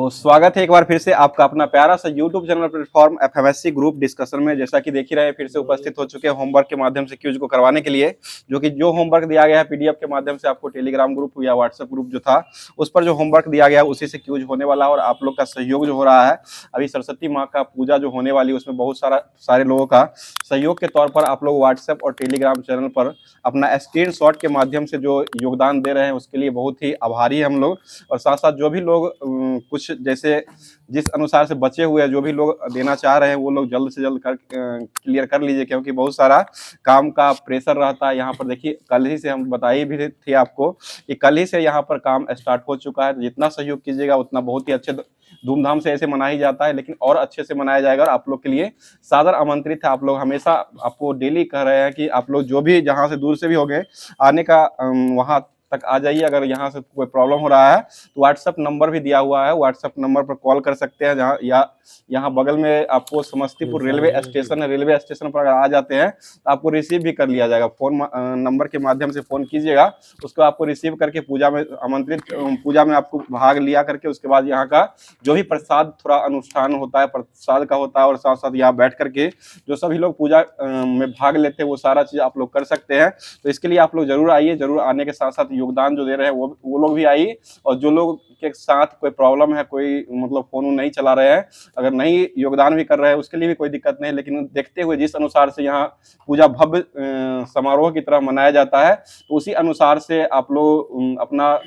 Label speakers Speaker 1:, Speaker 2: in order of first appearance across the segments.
Speaker 1: तो स्वागत है एक बार फिर से आपका अपना प्यारा सा YouTube channel platform FMSC group discussion में। जैसा कि देख ही रहे हैं, फिर से उपस्थित हो चुके हैं होमवर्क के माध्यम से क्यूज को करवाने के लिए। जो होमवर्क दिया गया है पीडीएफ के माध्यम से आपको टेलीग्राम ग्रुप या व्हाट्सएप ग्रुप जो था उस पर जो होमवर्क दिया गया है उसी से क्यूज होने वाला है। और आप लोग का सहयोग जो हो रहा है, अभी सरस्वती माँ का पूजा जो होने वाली है उसमें बहुत सारे लोगों का सहयोग के तौर पर आप लोग व्हाट्सएप और टेलीग्राम चैनल पर अपना स्क्रीनशॉट के माध्यम से जो योगदान दे रहे हैं उसके लिए बहुत ही आभारी है हम लोग। और साथ साथ जो भी लोग कुछ जैसे जिस अनुसार से बचे हुए हैं, जो भी लोग देना चाह रहे हैं वो लोग जल्द से जल्द क्लियर कर लीजिए, क्योंकि बहुत सारा काम का प्रेशर रहता है। यहाँ पर देखिए, कल ही से हम बताए भी थे आपको कि कल ही से यहाँ पर काम स्टार्ट हो चुका है। जितना सहयोग कीजिएगा उतना बहुत ही अच्छे धूमधाम से ऐसे मनाया ही जाता है, लेकिन और अच्छे से मनाया जाएगा। और आप लोग के लिए सादर आमंत्रित है। आप लोग हमेशा आपको डेली कह रहे हैं कि आप लोग जो भी जहाँ से दूर से भी हो गए आने का वहाँ तक आ जाइए। अगर यहाँ से कोई प्रॉब्लम हो रहा है तो व्हाट्सएप नंबर भी दिया हुआ है, व्हाट्सएप नंबर पर कॉल कर सकते हैं। जहाँ या यहाँ बगल में आपको समस्तीपुर रेलवे स्टेशन है, रेलवे स्टेशन पर अगर आ जाते हैं तो आपको रिसीव भी कर लिया जाएगा। फोन नंबर के माध्यम से फोन कीजिएगा, उसको आपको रिसीव करके पूजा में आमंत्रित, पूजा में आपको भाग लिया करके उसके बाद यहाँ का जो भी प्रसाद थोड़ा अनुष्ठान होता है प्रसाद का होता है, और साथ साथ यहाँ बैठ करके जो सभी लोग पूजा में भाग लेते हैं वो सारा चीज आप लोग कर सकते हैं। तो इसके लिए आप लोग जरूर आइए। जरूर आने के साथ साथ योगदान जो दे रहे हैं वो लोग भी आइए। और जो लोग के साथ कोई प्रॉब्लम है, कोई मतलब फोन नहीं चला रहे हैं, अगर नहीं योगदान भी कर रहे हैं उसके लिए भी कोई दिक्कत नहीं। लेकिन देखते हुए जिस अनुसार से यहाँ पूजा भव्य समारोह की तरह मनाया जाता है तो उसी अनुसार से आप लोग अपना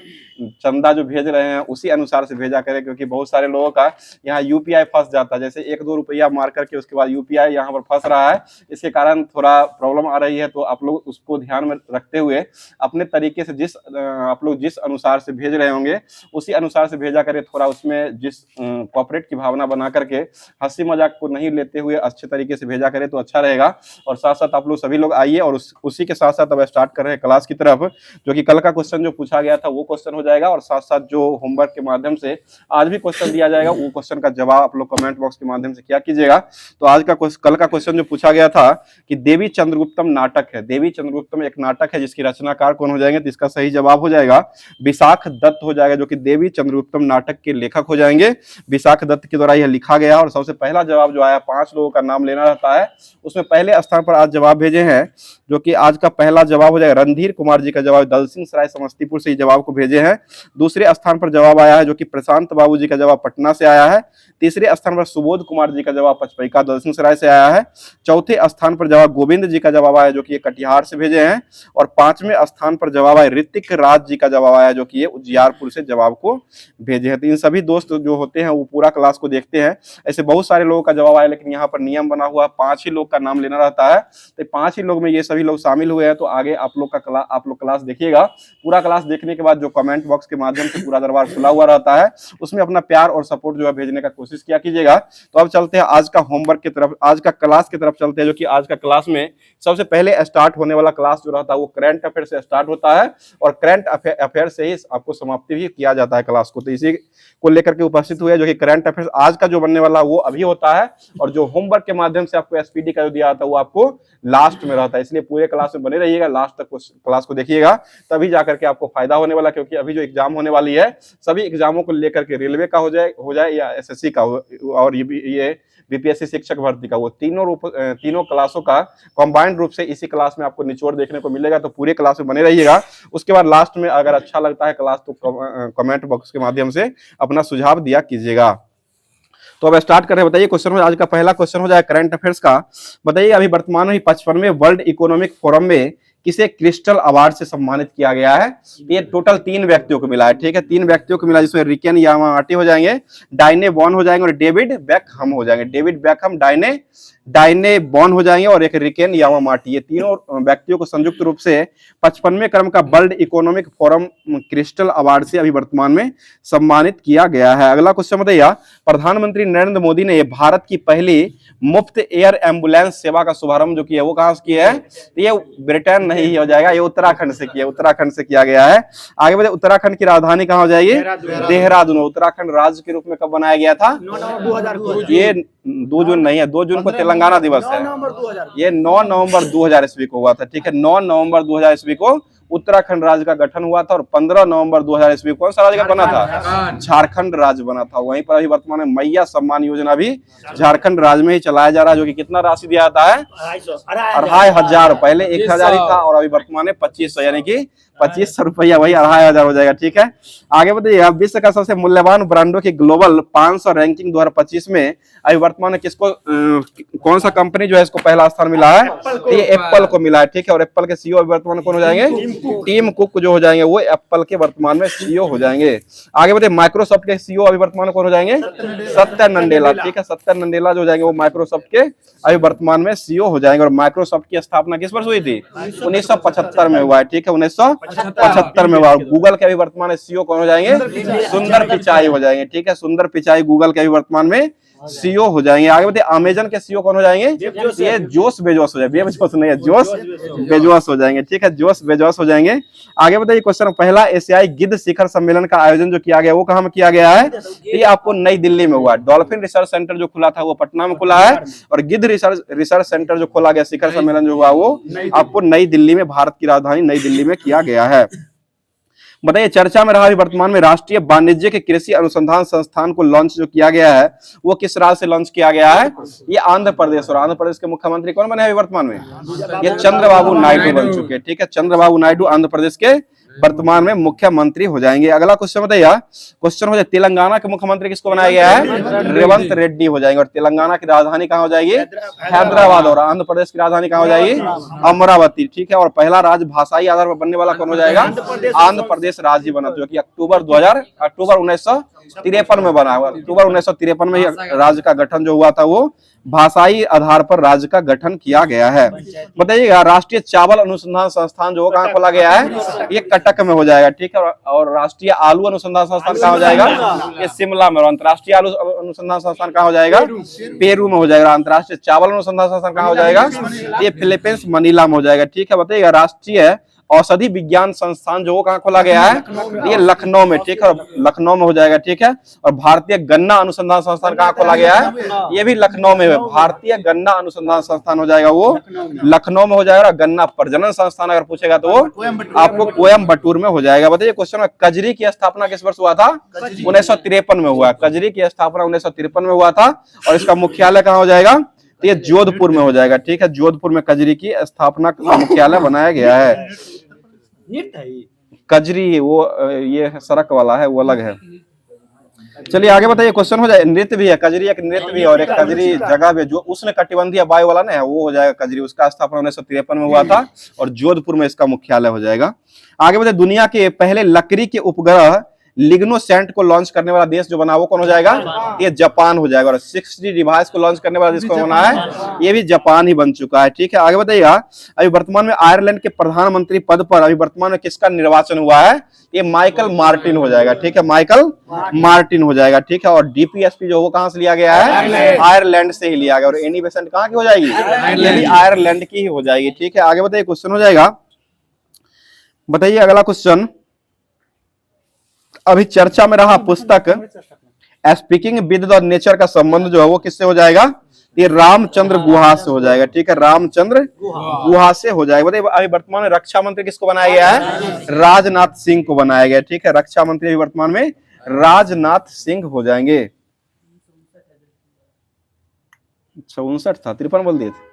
Speaker 1: चंदा जो भेज रहे हैं उसी अनुसार से भेजा करें, क्योंकि बहुत सारे लोगों का यहाँ यूपीआई फंस जाता है। जैसे 1-2 रुपया मार करके उसके बाद यूपीआई यहाँ पर फंस रहा है, इसके कारण थोड़ा प्रॉब्लम आ रही है। तो आप लोग उसको ध्यान में रखते हुए अपने तरीके से आप लोग जिस अनुसार से भेज रहे होंगे उसी अनुसार से भेजा करें। थोड़ा उसमें जिस कॉपरेट की भावना बना करके हंसी मजाक को नहीं लेते हुए अच्छे तरीके से भेजा करें तो अच्छा रहेगा। और साथ साथ आप लोग सभी लोग आइए। और उसी के साथ साथ अब स्टार्ट कर रहे हैं क्लास की तरफ, जो कि कल का क्वेश्चन जो पूछा गया था वो क्वेश्चन हो जाएगा। और साथ साथ जो होमवर्क के माध्यम से आज भी क्वेश्चन दिया जाएगा वो क्वेश्चन का जवाब आप लोग कमेंट बॉक्स के माध्यम से क्या कीजिएगा। तो आज का कल का क्वेश्चन जो पूछा गया था कि देवी चंद्रगुप्तम नाटक है, देवी चंद्रगुप्तम एक नाटक है जिसकी रचनाकार कौन हो जाएंगे, तो इसका सही जवाब हो जाएगा विशाख दत्त हो जाएगा, जो कि देवी चंद्रगुप्तम नाटक के लेखक हो जाएंगे। विशाख दत्त के द्वारा यह लिखा गया। और सबसे पहला जवाब जो आया, 5 लोगों का नाम लेना रहता है, उसमें पहले स्थान पर आज जवाब भेजे हैं, जो कि आज का पहला जवाब हो जाएगा रणधीर कुमार जी का जवाब दल सिंह सराय समस्तीपुर से जवाब को भेजे हैं। दूसरे स्थान पर जवाब आया है जो कि प्रशांत बाबू जी का जवाब पटना से आया है। तीसरे स्थान पर सुबोध कुमार जी का जवाब पचपैका दल सिंह सराय से आया है। चौथे स्थान पर जवाब गोविंद जी का जवाब आया जो कि ये कटिहार से भेजे हैं। और 5वें स्थान पर जवाब आया ऋतिक राज जी का जवाब आया जो कि ये उजियारपुर से जवाब को भेजे हैं। तो इन सभी दोस्त जो होते हैं वो पूरा क्लास को देखते हैं। ऐसे बहुत सारे लोगों का जवाब आया, लेकिन यहाँ पर नियम बना हुआ 5 ही लोग का नाम लेना रहता है। तो 5 ही लोग में ये सभी लोग शामिल हुए हैं। तो आगे आप लोग क्लास देखिएगा। पूरा क्लास देखने के बाद जो कमेंट बॉक्स के माध्यम से पूरा दरबार खुला हुआ रहता है उसमें अपना प्यार और सपोर्ट जो है भेजने का कोशिश किया कीजिएगा। तो अब चलते हैं आज का होमवर्क की तरफ, आज का क्लास की तरफ चलते हैं, जो कि आज का क्लास में सबसे पहले स्टार्ट होने वाला क्लास जो रहता है वो करंट अफेयर से स्टार्ट होता है। और करंट अफेयर से ही आपको समाप्ति भी किया जाता है क्लास को। तो इसी को लेकर के उपस्थित हुए, जो कि करंट अफेयर आज का जो बनने वाला वो अभी होता है। और जो होमवर्क के माध्यम से आपको एसपीडी का जो दिया था वो आपको लास्ट में रहता है। इसलिए पूरे क्लास में बने रहिएगा, लास्ट तक क्लास को देखिएगा, तभी जाकर के आपको फायदा होने वाला। क्योंकि अभी जो एग्जाम होने वाली है सभी एग्जामों को लेकर के, रेलवे का हो जाए या एसएससी का हो, और ये बीपीएससी शिक्षक भर्ती का, वो तीनों क्लासों का कंबाइंड रूप से इसी क्लास में आपको निचोड़ देखने को मिलेगा। तो पूरे क्लास में बने रहिएगा। उसके बाद लास्ट में अगर अच्छा लगता है क्लास तो कमेंट बॉक्स के माध्यम से अपना सुझाव दिया कीजिएगा। तो अब स्टार्ट कर रहे हैं। बताइए क्वेश्चन में, आज का पहला क्वेश्चन हो जाए करंट अफेयर्स का। बताइए अभी वर्तमान में 55वें वर्ल्ड इकोनॉमिक फोरम में किसे क्रिस्टल अवार्ड से सम्मानित किया गया है। ये टोटल 3 व्यक्तियों को मिला है, ठीक है, 3 व्यक्तियों को मिला, जिसमें रिकेन यामामाटी हो जाएंगे, डायने बॉन हो जाएंगे और डेविड बेकहम हो जाएंगे। डेविड बेकहम, डायने बॉन हो जाएंगे और एक रिकेन यामामाटी। ये तीनों व्यक्तियों को संयुक्त रूप से 55वें क्रम का world economic forum crystal award से अभी वर्तमान में सम्मानित किया गया है। अगला क्वेश्चन बताइए, प्रधानमंत्री नरेंद्र मोदी ने भारत की पहली मुफ्त एयर एम्बुलेंस सेवा का शुभारंभ जो किया है वो कहां से किया है। तो ये ब्रिटेन नहीं हो जाएगा, ये उत्तराखंड से किया, उत्तराखंड से किया गया है। आगे बढ़े, उत्तराखंड की राजधानी कहां हो जाएगी, देहरादून। उत्तराखंड राज्य के रूप में कब बनाया गया था,
Speaker 2: 9 नवंबर 2000।
Speaker 1: ये 2 जून नहीं है, 2 जून को तेलंगाना दिवस है, ये 9 नवंबर 2000 ईस्वी को हुआ था, ठीक है, 9 नवंबर 2000 ईस्वी को उत्तराखंड राज्य का गठन हुआ था और 15 नवंबर 2000 ईस्वी कौन सा राज्य का बना था? झारखंड राज्य बना था। वहीं पर अभी वर्तमान में मैया सम्मान योजना भी झारखंड राज्य में ही चलाया जा रहा है, जो कि कितना राशि दिया जाता है? 2500। पहले 1000 ही था और अभी वर्तमान में 2500, यानी कि 2500 रुपया वही 2500 हो जाएगा। ठीक है, आगे बताइए। विश्व का सबसे मूल्यवान ब्रांडों की ग्लोबल 500 रैंकिंग 2025 में अभी वर्तमान में किसको, कौन सा कंपनी जो है इसको पहला स्थान मिला है? ये एप्पल को मिला है। ठीक है, और एप्पल के सीईओ वर्तमान में कौन हो जाएंगे? टिम कुक जो हो जाएंगे वो एप्पल के वर्तमान में सीईओ हो जाएंगे। आगे बताइए। माइक्रोसॉफ्ट के सीईओ अभी वर्तमान में कौन हो जाएंगे? सत्या नडेला। ठीक है, सत्या नडेला जो हो जाएंगे वो माइक्रोसॉफ्ट के अभी वर्तमान में सीईओ हो जाएंगे। और माइक्रोसॉफ्ट की स्थापना किस वर्ष हुई थी? 1975 में हुआ है। ठीक है, 1975 में हुआ। गूगल के अभी वर्तमान में सीईओ कौन हो जाएंगे? सुंदर पिचाई हो जाएंगे। ठीक है, सुंदर पिचाई गूगल के अभी वर्तमान में सीईओ हो जाएंगे। आगे बताइए। अमेजन के सीईओ कौन हो जाएंगे? ये जोश बेजोस हो जाएंगे, बेजोस नहीं है, जोश बेजोस हो जाएंगे। ठीक है, जोश बेजोस हो जाएंगे। आगे बताइए क्वेश्चन। पहला एशियाई गिद्ध शिखर सम्मेलन का आयोजन जो किया गया वो कहाँ में किया गया है? ये आपको नई दिल्ली में हुआ। डॉल्फिन रिसर्च सेंटर जो खुला था वो पटना में खुला है, और गिद्ध रिसर्च सेंटर जो खोला गया, शिखर सम्मेलन जो हुआ वो आपको नई दिल्ली में, भारत की राजधानी नई दिल्ली में किया गया है। बताइए। चर्चा में रहा वर्तमान में राष्ट्रीय वाणिज्य के कृषि अनुसंधान संस्थान को लॉन्च जो किया गया है वो किस राज्य से लॉन्च किया गया है? ये आंध्र प्रदेश। और आंध्र प्रदेश के मुख्यमंत्री कौन बने हैं वर्तमान में? ये चंद्रबाबू नायडू बन चुके हैं। ठीक है, चंद्रबाबू नायडू आंध्र प्रदेश के वर्तमान में मुख्यमंत्री हो जाएंगे। अगला क्वेश्चन बताइए। क्वेश्चन हो जाए। तेलंगाना के मुख्यमंत्री किसको बनाया गया है? रेवंत रेड्डी हो जाएंगे। और तेलंगाना की राजधानी कहाँ हो जाएगी? हैदराबाद। और आंध्र प्रदेश की राजधानी कहाँ हो जाएगी? अमरावती। ठीक है, और पहला राज्य भाषाई आधार पर बनने वाला कौन हो जाएगा? आंध्र प्रदेश राज्य बना, जो कि अक्टूबर 1953 में बना हुआ। अक्टूबर 1953 में राज्य का गठन जो हुआ था वो भाषाई आधार पर राज्य का गठन किया गया है। बताइएगा। राष्ट्रीय चावल अनुसंधान संस्थान जो कहाँ खोला गया है? ये कटक में हो जाएगा। ठीक है, और राष्ट्रीय आलू अनुसंधान संस्थान कहाँ हो जाएगा? ये शिमला में। और अंतर्राष्ट्रीय आलू अनुसंधान संस्थान कहाँ हो जाएगा? पेरू में हो जाएगा। अंतर्राष्ट्रीय चावल अनुसंधान संस्थान कहाँ हो जाएगा? ये फिलीपींस मनीला में हो जाएगा। ठीक है, बताइएगा। राष्ट्रीय औषधि विज्ञान संस्थान जो कहाँ खोला गया है? ये लखनऊ में। ठीक है, और लखनऊ में हो जाएगा। ठीक है, और भारतीय गन्ना अनुसंधान संस्थान कहाँ खोला गया है? ये भी लखनऊ में है। भारतीय गन्ना अनुसंधान संस्थान हो जाएगा वो लखनऊ में हो जाएगा। गन्ना प्रजनन संस्थान अगर पूछेगा तो वो आपको कोयम्बटूर में हो जाएगा। बताइए क्वेश्चन। कजरी की स्थापना किस वर्ष हुआ था? 1953 में हुआ। कजरी की स्थापना 1953 में हुआ था, और इसका मुख्यालय कहाँ हो जाएगा? तो ये जोधपुर में हो जाएगा। ठीक है, जोधपुर में कजरी की स्थापना का मुख्यालय बनाया गया है। कजरी वो ये सड़क वाला है, वो अलग है। चलिए आगे बताइए। क्वेश्चन हो जाए। नृत्य भी है, कजरी एक नृत्य भी है, और एक कजरी जगह भी जो उष्ण कटिबंधीय वायु वाला ना है वो हो जाएगा कजरी। उसका स्थापना 1953 में हुआ था, और जोधपुर में इसका मुख्यालय हो जाएगा। आगे बताइए। दुनिया के पहले लकड़ी के उपग्रह लिग्नोसेंट को लॉन्च करने वाला देश जो बना वो कौन हो जाएगा? ये जापान हो जाएगा। और 6D डिवाइस को लॉन्च करने वाला देश कौन बना है? ये भी जापान ही बन चुका है। ठीक है, आगे बताइएगा। अभी वर्तमान में आयरलैंड के प्रधानमंत्री पद पर अभी वर्तमान में किसका निर्वाचन हुआ है? ये माइकल मार्टिन हो जाएगा। ठीक है, माइकल मार्टिन हो जाएगा। ठीक है, और डीपीएसपी जो वो कहाँ से लिया गया है? आयरलैंड से ही लिया गया। और एनी बेसेंट कहाँ की हो जाएगी? ये भी आयरलैंड की ही हो जाएगी। ठीक है, आगे बताइए। क्वेश्चन हो जाएगा। बताइए अगला क्वेश्चन। अभी चर्चा में रहा पुस्तक स्पीकिंग विद द नेचर का संबंध जो है वो किससे हो जाएगा? ये रामचंद्र गुहा से हो जाएगा। ठीक है, रामचंद्र गुहा से हो जाएगा। बताइए अभी वर्तमान में रक्षा मंत्री किसको बनाया गया है? राजनाथ सिंह को बनाया गया। ठीक है, रक्षा मंत्री अभी वर्तमान में राजनाथ सिंह हो जाएंगे। 59 था, 53 बोल दिए थे।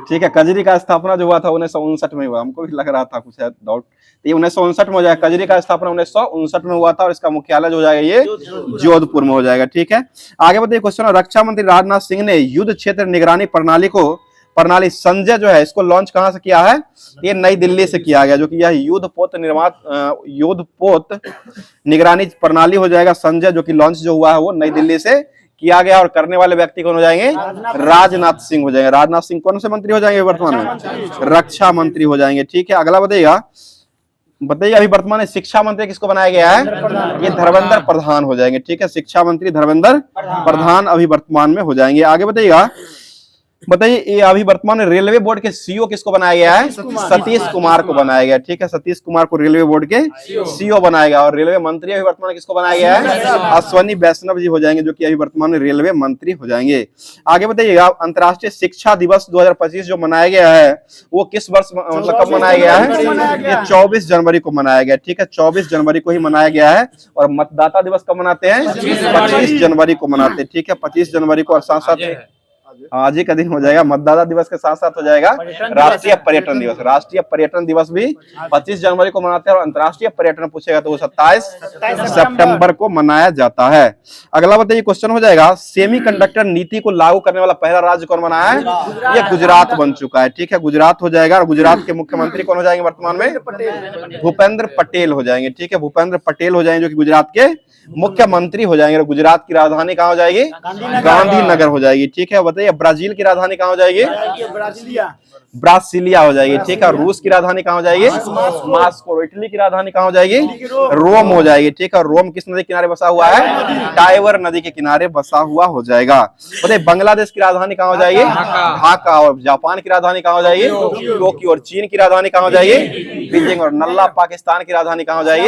Speaker 1: ठीक है, कजरी का स्थापना जो हुआ था 1959 में हुआ। हमको भी लग रहा था कुछ डाउट। ये 1959 में हो जाएगा। कजरी का स्थापना 1959 में हुआ था, और इसका मुख्यालय जो हो जाएगा ये जोधपुर में हो जाएगा। ठीक है, आगे बताइए क्वेश्चन। रक्षा मंत्री राजनाथ सिंह ने युद्ध क्षेत्र निगरानी प्रणाली संजय जो है इसको लॉन्च कहां से किया है? ये नई दिल्ली से किया गया, जो कि यह युद्धपोत निगरानी प्रणाली हो जाएगा संजय, जो कि लॉन्च जो हुआ है वो नई दिल्ली से किया गया। और करने वाले व्यक्ति कौन हो जाएंगे? राजनाथ सिंह हो जाएंगे। राजनाथ सिंह कौन से मंत्री हो जाएंगे वर्तमान में? रक्षा मंत्री हो जाएंगे। ठीक है, अगला बताइएगा। अभी वर्तमान में शिक्षा मंत्री किसको बनाया गया है? ये धर्मेंद्र प्रधान हो जाएंगे। ठीक है, शिक्षा मंत्री धर्मेंद्र प्रधान अभी वर्तमान में हो जाएंगे। आगे बताइएगा। बताइए ये अभी वर्तमान में रेलवे बोर्ड के सीईओ किसको बनाया गया है? सतीश कुमार को बनाया गया। ठीक है, सतीश कुमार को रेलवे बोर्ड के सीईओ बनाया गया। और रेलवे मंत्री अभी वर्तमान में किसको बनाया गया है? अश्वनी वैष्णव जी हो जाएंगे, जो कि अभी वर्तमान में रेलवे मंत्री हो जाएंगे। आगे बताइएगा, अंतर्राष्ट्रीय शिक्षा दिवस 2025 जो मनाया गया है वो किस वर्ष मतलब कब मनाया गया है? ये 24 जनवरी को मनाया गया। ठीक है, 24 जनवरी को ही मनाया गया है। और मतदाता दिवस कब मनाते हैं? 25 जनवरी को मनाते हैं। ठीक है, 25 जनवरी को। और साथ साथ आज ही का दिन हो जाएगा, मतदाता दिवस के साथ साथ हो जाएगा राष्ट्रीय पर्यटन दिवस। राष्ट्रीय पर्यटन दिवस भी 25 जनवरी को मनाते हैं। और अंतर्राष्ट्रीय पर्यटन पूछेगा तो वो 27 सितंबर को मनाया जाता है। अगला बताइए क्वेश्चन हो जाएगा, सेमीकंडक्टर नीति को लागू करने वाला पहला राज्य कौन बना है? ये गुजरात बन चुका है। ठीक है, गुजरात हो जाएगा। और गुजरात के मुख्यमंत्री कौन हो जाएंगे वर्तमान में? भूपेंद्र पटेल हो जाएंगे। ठीक है, भूपेंद्र पटेल हो जाएंगे, जो कि गुजरात के मुख्यमंत्री हो जाएंगे। गुजरात की राजधानी कहाँ हो जाएगी? गांधीनगर हो जाएगी। ठीक है, बताइए ब्राजील की राजधानी कहाँ हो जाएगी? ब्रासिलिया हो जाएगी। ठीक है, रूस की राजधानी कहाँ हो जाएगी? मॉस्को। इटली की राजधानी कहाँ हो जाएगी? रोम हो जाएगी। ठीक है, रोम किस नदी के किनारे बसा हुआ है? टाइवर नदी के किनारे बसा हुआ हो जाएगा। बताइए बांग्लादेश की राजधानी कहाँ हो जाएगी? ढाका। और जापान की राजधानी कहाँ हो जाएगी? टोक्यो। और चीन की राजधानी कहाँ हो जाएगी? बीजिंग। और नल्ला पाकिस्तान की राजधानी कहाँ हो जाएगी?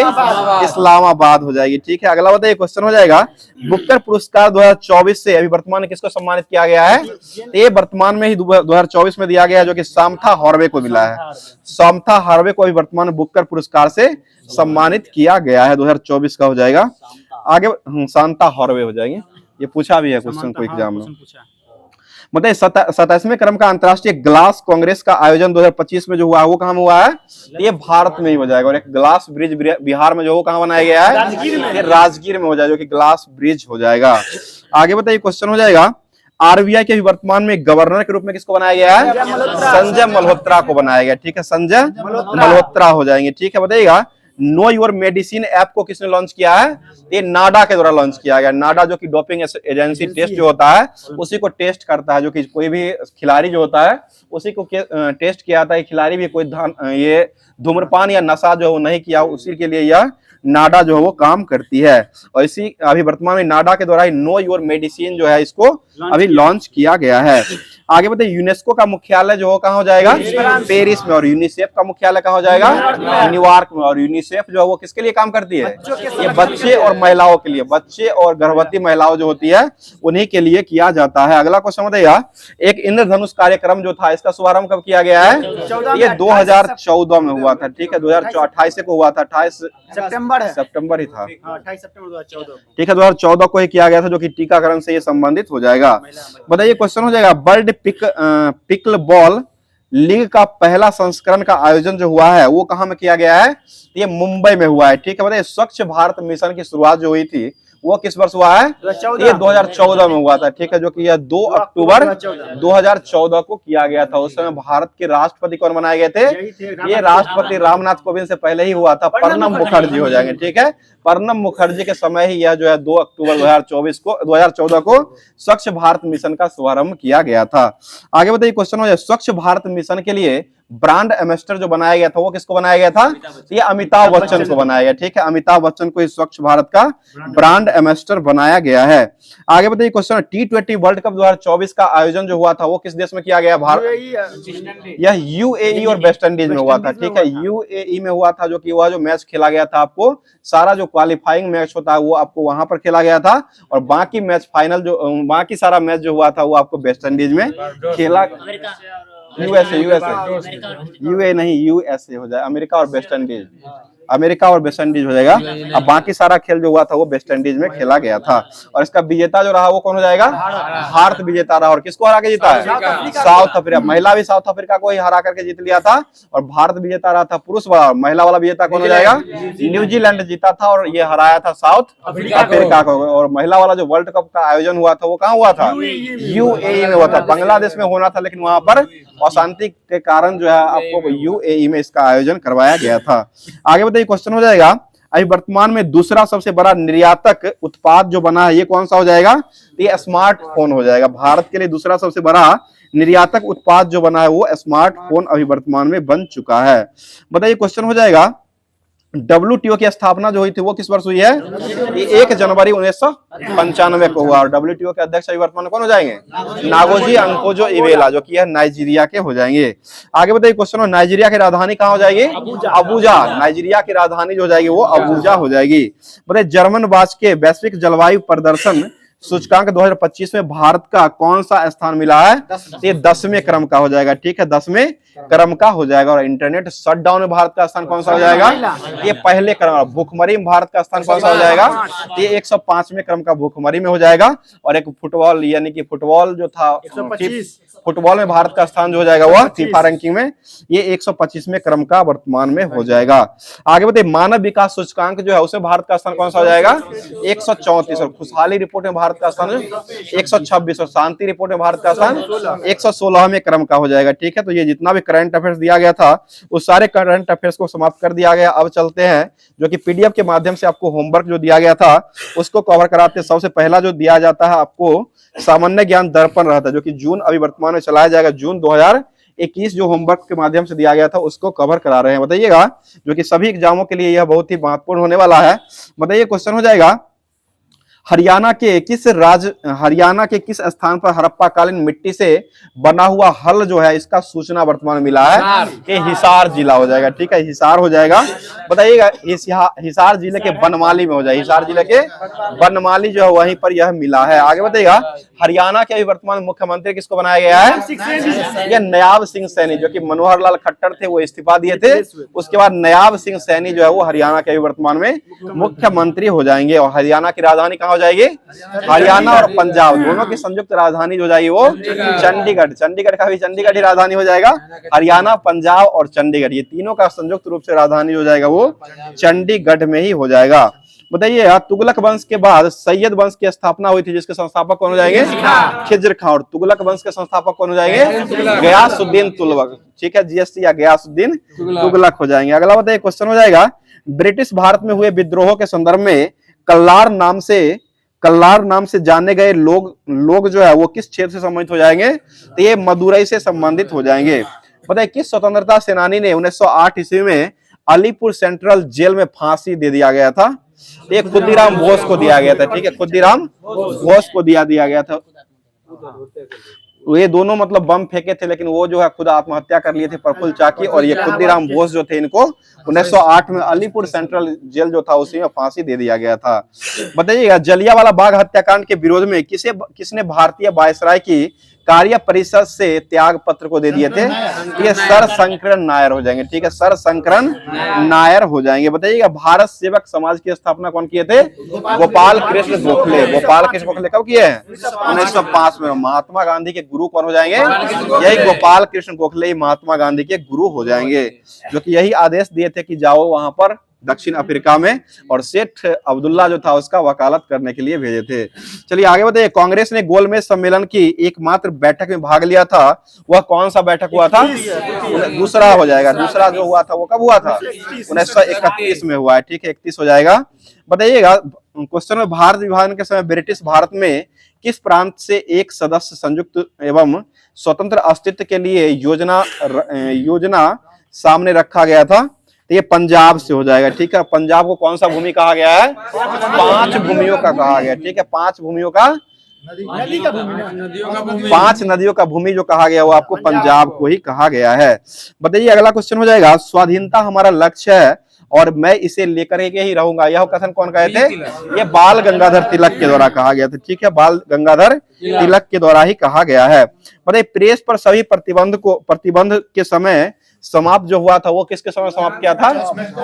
Speaker 1: इस्लामाबाद हो जाएगी। ठीक है, अगला बताइए क्वेश्चन हो जाएगा, बुकर पुरस्कार 2024 से अभी वर्तमान में किसको सम्मानित किया गया है? ये वर्तमान में ही 2024 में दिया गया है, जो कि सामथा हार्वे को मिला है। सामथा हार्वे को अभी वर्तमान में बुकर पुरस्कार से सम्मानित किया गया है। 2024 का हो जाएगा। आगे सांता हार्वे हो जाएंगे। ये पूछा भी है क्वेश्चन को एग्जाम में। मतलब 27वें क्रम का अंतर्राष्ट्रीय ग्लास कांग्रेस का आयोजन 2025 में जो हुआ है वो कहाँ में हुआ है? ये भारत में ही हो जाएगा। और एक ग्लास ब्रिज बिहार में जो वो कहाँ बनाया गया है? ये राजगीर में हो जाएगा, जो कि ग्लास ब्रिज हो जाएगा। आगे बताइए क्वेश्चन हो जाएगा, आरबीआई के वर्तमान में गवर्नर के रूप में किसको बनाया गया है? संजय मल्होत्रा को बनाया गया। ठीक है, संजय मल्होत्रा हो जाएंगे। ठीक है, बताइएगा नो योर मेडिसिन ऐप को किसने लॉन्च किया है? ये नाडा के द्वारा लॉन्च किया गया। नाडा जो कि डोपिंग एजेंसी टेस्ट जो होता है उसी को टेस्ट करता है, जो कि कोई भी खिलाड़ी जो होता है उसी को टेस्ट किया जाता है। खिलाड़ी भी कोई ये धूम्रपान या नशा जो नहीं किया, उसी के लिए यह नाडा जो है वो काम करती है। और इसी अभी वर्तमान में नाडा के द्वारा न्यो योर मेडिसिन जो है इसको अभी लॉन्च किया गया है। आगे बताइए यूनेस्को का मुख्यालय जो कहाँ हो जाएगा? पेरिस में। और यूनिसेफ का मुख्यालय कहाँ हो जाएगा? न्यूयॉर्क में। और यूनिसेफ जो है वो किसके लिए काम करती है? ये बच्चे और महिलाओं के लिए, बच्चे और गर्भवती महिलाओं जो होती है उन्हीं के लिए किया जाता है। अगला क्वेश्चन बताइएगा, एक इंद्रधनुष कार्यक्रम जो था इसका शुभारंभ कब किया गया है? ये 2014 में हुआ था। ठीक है, 2028 को हुआ था, 28 सितंबर ही था।
Speaker 2: 28 सितंबर 2014।
Speaker 1: ठीक है, 2014 को ही किया गया था, जो कि टीकाकरण से ये संबंधित हो जाएगा। बताइए क्वेश्चन हो जाएगा, वर्ल्ड पिकल बॉल लीग का पहला संस्करण का आयोजन जो हुआ है वो कहाँ में किया गया है? ये मुंबई में हुआ है। ठीक है, बताइए स्वच्छ भारत मिशन की शुरुआत जो हुई थी वो किस वर्ष हुआ है? ये 2014 में हुआ था। ठीक है, जो कि यह 2 अक्टूबर 2014 को किया गया था। उस समय भारत के राष्ट्रपति कौन बनाए गए थे? ये राष्ट्रपति रामनाथ कोविंद से पहले ही हुआ था, प्रणब मुखर्जी हो जाएंगे। ठीक है, प्रणब मुखर्जी के समय ही यह जो है 2 अक्टूबर 2014 को स्वच्छ भारत मिशन का शुभारंभ किया गया था। आगे बताइए क्वेश्चन हो जाए, स्वच्छ भारत मिशन के लिए ब्रांड एम्बेसडर जो बनाया गया था वो किसको बनाया गया था? ये अमिताभ बच्चन को बनाया गया। ठीक है, अमिताभ बच्चन को इस स्वच्छ भारत का ब्रांड एम्बेसडर बनाया गया है। आगे बताइए क्वेश्चन, T20 वर्ल्ड कप 2024 का आयोजन जो हुआ था वो किस देश में किया गया? भारत। यह यूएई और वेस्ट इंडीज में हुआ था। ठीक है, यूएई में हुआ था, जो कि वह जो मैच खेला गया था आपको सारा जो क्वालिफाइंग मैच होता है वो आपको वहां पर खेला गया था। और बाकी मैच फाइनल जो बाकी सारा मैच जो हुआ था वो आपको वेस्ट इंडीज में खेला। यूए नहीं, यूएसए हो जाए, अमेरिका और वेस्ट इंडीज। अमेरिका और वेस्ट इंडीज हो जाएगा। अब बाकी सारा खेल जो हुआ था वो वेस्ट इंडीज में खेला गया था। और इसका विजेता जो रहा वो कौन हो जाएगा? भारत विजेता रहा। और किसको हरा के जीता है? South Africa. महिला भी साउथ अफ्रीका को ही हरा करके जीत लिया था। और भारत विजेता रहा था पुरुष वाला। महिला वाला विजेता कौन हो जाएगा? न्यूजीलैंड जीता था और ये हराया था साउथ अफ्रीका को। और महिला वाला जो वर्ल्ड कप का आयोजन हुआ था वो कहाँ हुआ था? यूएई में हुआ था। बांग्लादेश में होना था, लेकिन वहां पर अशांति के कारण जो है आपको यूएई में इसका आयोजन करवाया गया था। आगे बताइए क्वेश्चन हो जाएगा, अभी वर्तमान में दूसरा सबसे बड़ा निर्यातक उत्पाद जो बना है ये कौन सा हो जाएगा? ये स्मार्टफोन हो जाएगा। भारत के लिए दूसरा सबसे बड़ा निर्यातक उत्पाद जो बना है वो स्मार्टफोन अभी वर्तमान में बन चुका है। बताइए क्वेश्चन हो जाएगा, WTO की स्थापना जो हुई थी वो किस वर्ष हुई है? ये 1 जनवरी 1995 को हुआ। और WTO के अध्यक्ष अभी वर्तमान में कौन हो जाएंगे? नागोजी अंकोजो इवेला, जो कि है नाइजीरिया के हो जाएंगे। आगे बताइए क्वेश्चन, नाइजीरिया की राजधानी कहाँ हो जाएगी? अबुजा। नाइजीरिया की राजधानी जो हो जाएगी वो अबुजा हो जाएगी। बताइए जर्मन वाच के वैश्विक जलवायु प्रदर्शन सूचकांक 2025 में भारत का कौन सा स्थान मिला है? ये 10वें क्रम का हो जाएगा। ठीक है, 10वें क्रम का हो जाएगा। और इंटरनेट शटडाउन में भारत का स्थान कौन सा हो जाएगा? ये पहले क्रम। भूखमरी में भारत का स्थान कौन सा हो जाएगा? ये 105वें क्रम का भूखमरी में हो जाएगा। और एक फुटबॉल, यानी कि फुटबॉल जो था, फुटबॉल में भारत का स्थान जो हो जाएगा वह फीफा रैंकिंग में ये 125वें क्रम का वर्तमान में हो जाएगा। आगे बताइए मानव विकास सूचकांक जो है उसमें भारत का स्थान कौन सा हो जाएगा? 134। और खुशहाली रिपोर्ट में भारत का स्थान 126। और शांति रिपोर्ट में भारत का स्थान 116वें क्रम का हो जाएगा। ठीक है, तो ये जितना भी करंट अफेयर्स दिया गया था उस सारे करंट अफेयर्स को समाप्त कर दिया गया। अब चलते हैं जो कि PDF के माध्यम से आपको होमवर्क जो दिया गया था उसको कवर कराते हैं। सबसे पहला जो दिया जाता है आपको सामान्य ज्ञान दर्पण रहता है, जो कि जून अभी वर्तमान में चलाया जाएगा। जून 2021 जो होमवर्क के माध्यम से दिया गया था उसको कवर करा रहे हैं। बताइएगा, जो कि सभी एग्जामों के लिए यह बहुत ही महत्वपूर्ण होने वाला है। बताइए क्वेश्चन हो जाएगा, हरियाणा के किस स्थान पर हड़प्पा कालीन मिट्टी से बना हुआ हल जो है इसका सूचना वर्तमान में मिला है? ये हिसार जिला हो जाएगा। ठीक है, हिसार हो जाएगा। बताइएगा हिसार जिले के बनमाली में हो जाएगा। हिसार जिले के बनमाली जो है वहीं पर यह मिला है। आगे बताइएगा, हरियाणा के अभी वर्तमान मुख्यमंत्री किसको बनाया गया है? ये नयाब सिंह सैनी, जो कि मनोहर लाल खट्टर थे वो इस्तीफा दिए थे। उसके बाद नयाब सिंह सैनी जो है वो हरियाणा के अभी वर्तमान में मुख्यमंत्री हो जाएंगे। और हरियाणा की राजधानी कहाँ हो जाएगी? हरियाणा और पंजाब दोनों की संयुक्त राजधानी जो जाएगी वो चंडीगढ़। चंडीगढ़ का भी चंडीगढ़ ही राजधानी हो जाएगा। हरियाणा, पंजाब और चंडीगढ़ ये तीनों का संयुक्त रूप से राजधानी हो जाएगा वो चंडीगढ़ में ही हो जाएगा। बताइए तुगलक वंश के बाद सैयद वंश की स्थापना हुई थी, जिसके संस्थापक कौन हो जाएंगे? खिज्र खां। और तुगलक वंश के संस्थापक कौन हो जाएंगे? गयासुद्दीन तुगलक। ठीक है, GST या गयासुद्दीन तुगलक हो जाएंगे। अगला बताइए क्वेश्चन हो जाएगा, ब्रिटिश भारत में हुए विद्रोह के संदर्भ में कल्लार नाम से जाने गए लोग जो है वो किस क्षेत्र से संबंधित हो जाएंगे? तो ये मदुरई से संबंधित हो जाएंगे। बताइए किस स्वतंत्रता सेनानी ने 1908 ईस्वी में अलीपुर सेंट्रल जेल में फांसी दे दिया गया था? ये खुदीराम बोस को दिया गया था। ठीक है, खुदीराम बोस को दिया गया था। ये दोनों मतलब बम फेंके थे, लेकिन वो जो है खुद आत्महत्या कर लिए थे, प्रफुल्ल चाकी। और ये खुदीराम बोस जो थे इनको 1908 में अलीपुर सेंट्रल जेल जो था उसी में फांसी दे दिया गया था। बताइएगा जलियांवाला बाग हत्याकांड के विरोध में किसने भारतीय वायसराय की कार्य परिषद से त्याग पत्र को दे दिए थे? ये सर शंकरन नायर हो जाएंगे। ठीक है, सर शंकरन नायर हो जाएंगे। बताइएगा भारत सेवक समाज की स्थापना कौन किए थे? गोपाल कृष्ण गोखले। गोपाल कृष्ण गोखले कब किए हैं? 1905 में। महात्मा गांधी के गुरु कौन हो जाएंगे? यही गोपाल कृष्ण गोखले ही महात्मा गांधी के गुरु हो जाएंगे, जो कि यही आदेश दिए थे कि जाओ वहां पर दक्षिण अफ्रीका में, और सेठ अब्दुल्ला जो था उसका वकालत करने के लिए भेजे थे। चलिए आगे बताइए, कांग्रेस ने गोलमेज सम्मेलन की एकमात्र बैठक में भाग लिया था, वह कौन सा बैठक हुआ था? दूसरा हो जाएगा। दूसरा जो हुआ था वो कब हुआ था? 1931 में हुआ है। ठीक है, 31 हो जाएगा। बताइएगा क्वेश्चन में, भारत विभाजन के समय ब्रिटिश भारत में किस प्रांत से एक सदस्य संयुक्त एवं स्वतंत्र अस्तित्व के लिए योजना सामने रखा गया था? तो ये पंजाब से हो जाएगा। ठीक है, पंजाब को कौन सा भूमि कहा गया है? 5 भूमियों का कहा गया। ठीक है, 5 भूमियों का, 5 नदियों का भूमि जो कहा गया वो आपको पंजाब को ही कहा गया है। बताइए अगला क्वेश्चन हो जाएगा, स्वाधीनता हमारा लक्ष्य है और मैं इसे लेकर के ही रहूंगा, यह कथन कौन कहे थे? ये बाल गंगाधर तिलक के द्वारा कहा गया था। ठीक है, बाल गंगाधर तिलक के द्वारा ही कहा गया है। बताइए प्रेस पर सभी प्रतिबंध के समय समाप्त जो हुआ था वो किसके समय समाप्त किया था?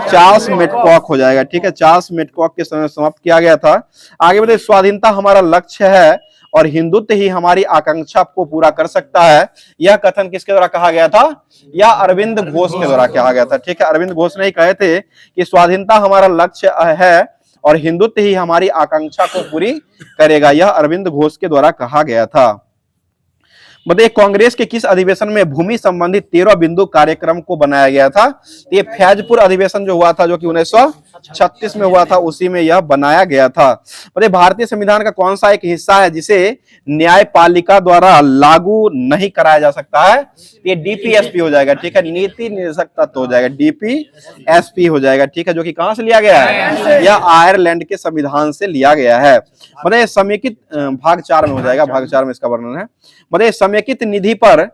Speaker 1: चार्ल्स मेडकॉक हो जाएगा। ठीक है, चार्ल्स मेडकॉक के समय समाप्त किया गया था। आगे बताइए, स्वाधीनता हमारा लक्ष्य है और हिंदुत्व ही हमारी आकांक्षा को पूरा कर सकता है, यह कथन किसके द्वारा कहा गया था? या अरविंद घोष के द्वारा कहा गया था। ठीक है, अरविंद घोष ने ही कहे थे कि स्वाधीनता हमारा लक्ष्य है और हिंदुत्व ही हमारी आकांक्षा को पूरी करेगा, यह अरविंद घोष के द्वारा कहा गया था। बताइए कांग्रेस के किस अधिवेशन में भूमि संबंधी 13 बिंदु कार्यक्रम को बनाया गया था? ये फैजपुर अधिवेशन जो हुआ था, जो कि 1936 में हुआ था, उसी में यह बनाया गया था। बताइए भारतीय संविधान का कौन सा एक हिस्सा है जिसे न्यायपालिका द्वारा लागू नहीं कराया जा सकता है? ये डीपीएसपी हो जाएगा, ठीक है, नीति निर्देशक तत्व हो जाएगा, डीपीएसपी हो जाएगा, ठीक है, जो कि कहां से लिया गया है? यह आयरलैंड के संविधान से लिया गया है। मतलब समेकित भाग 4 में हो जाएगा, भाग 4 में इसका वर्णन है। मतलब समेकित निधि पर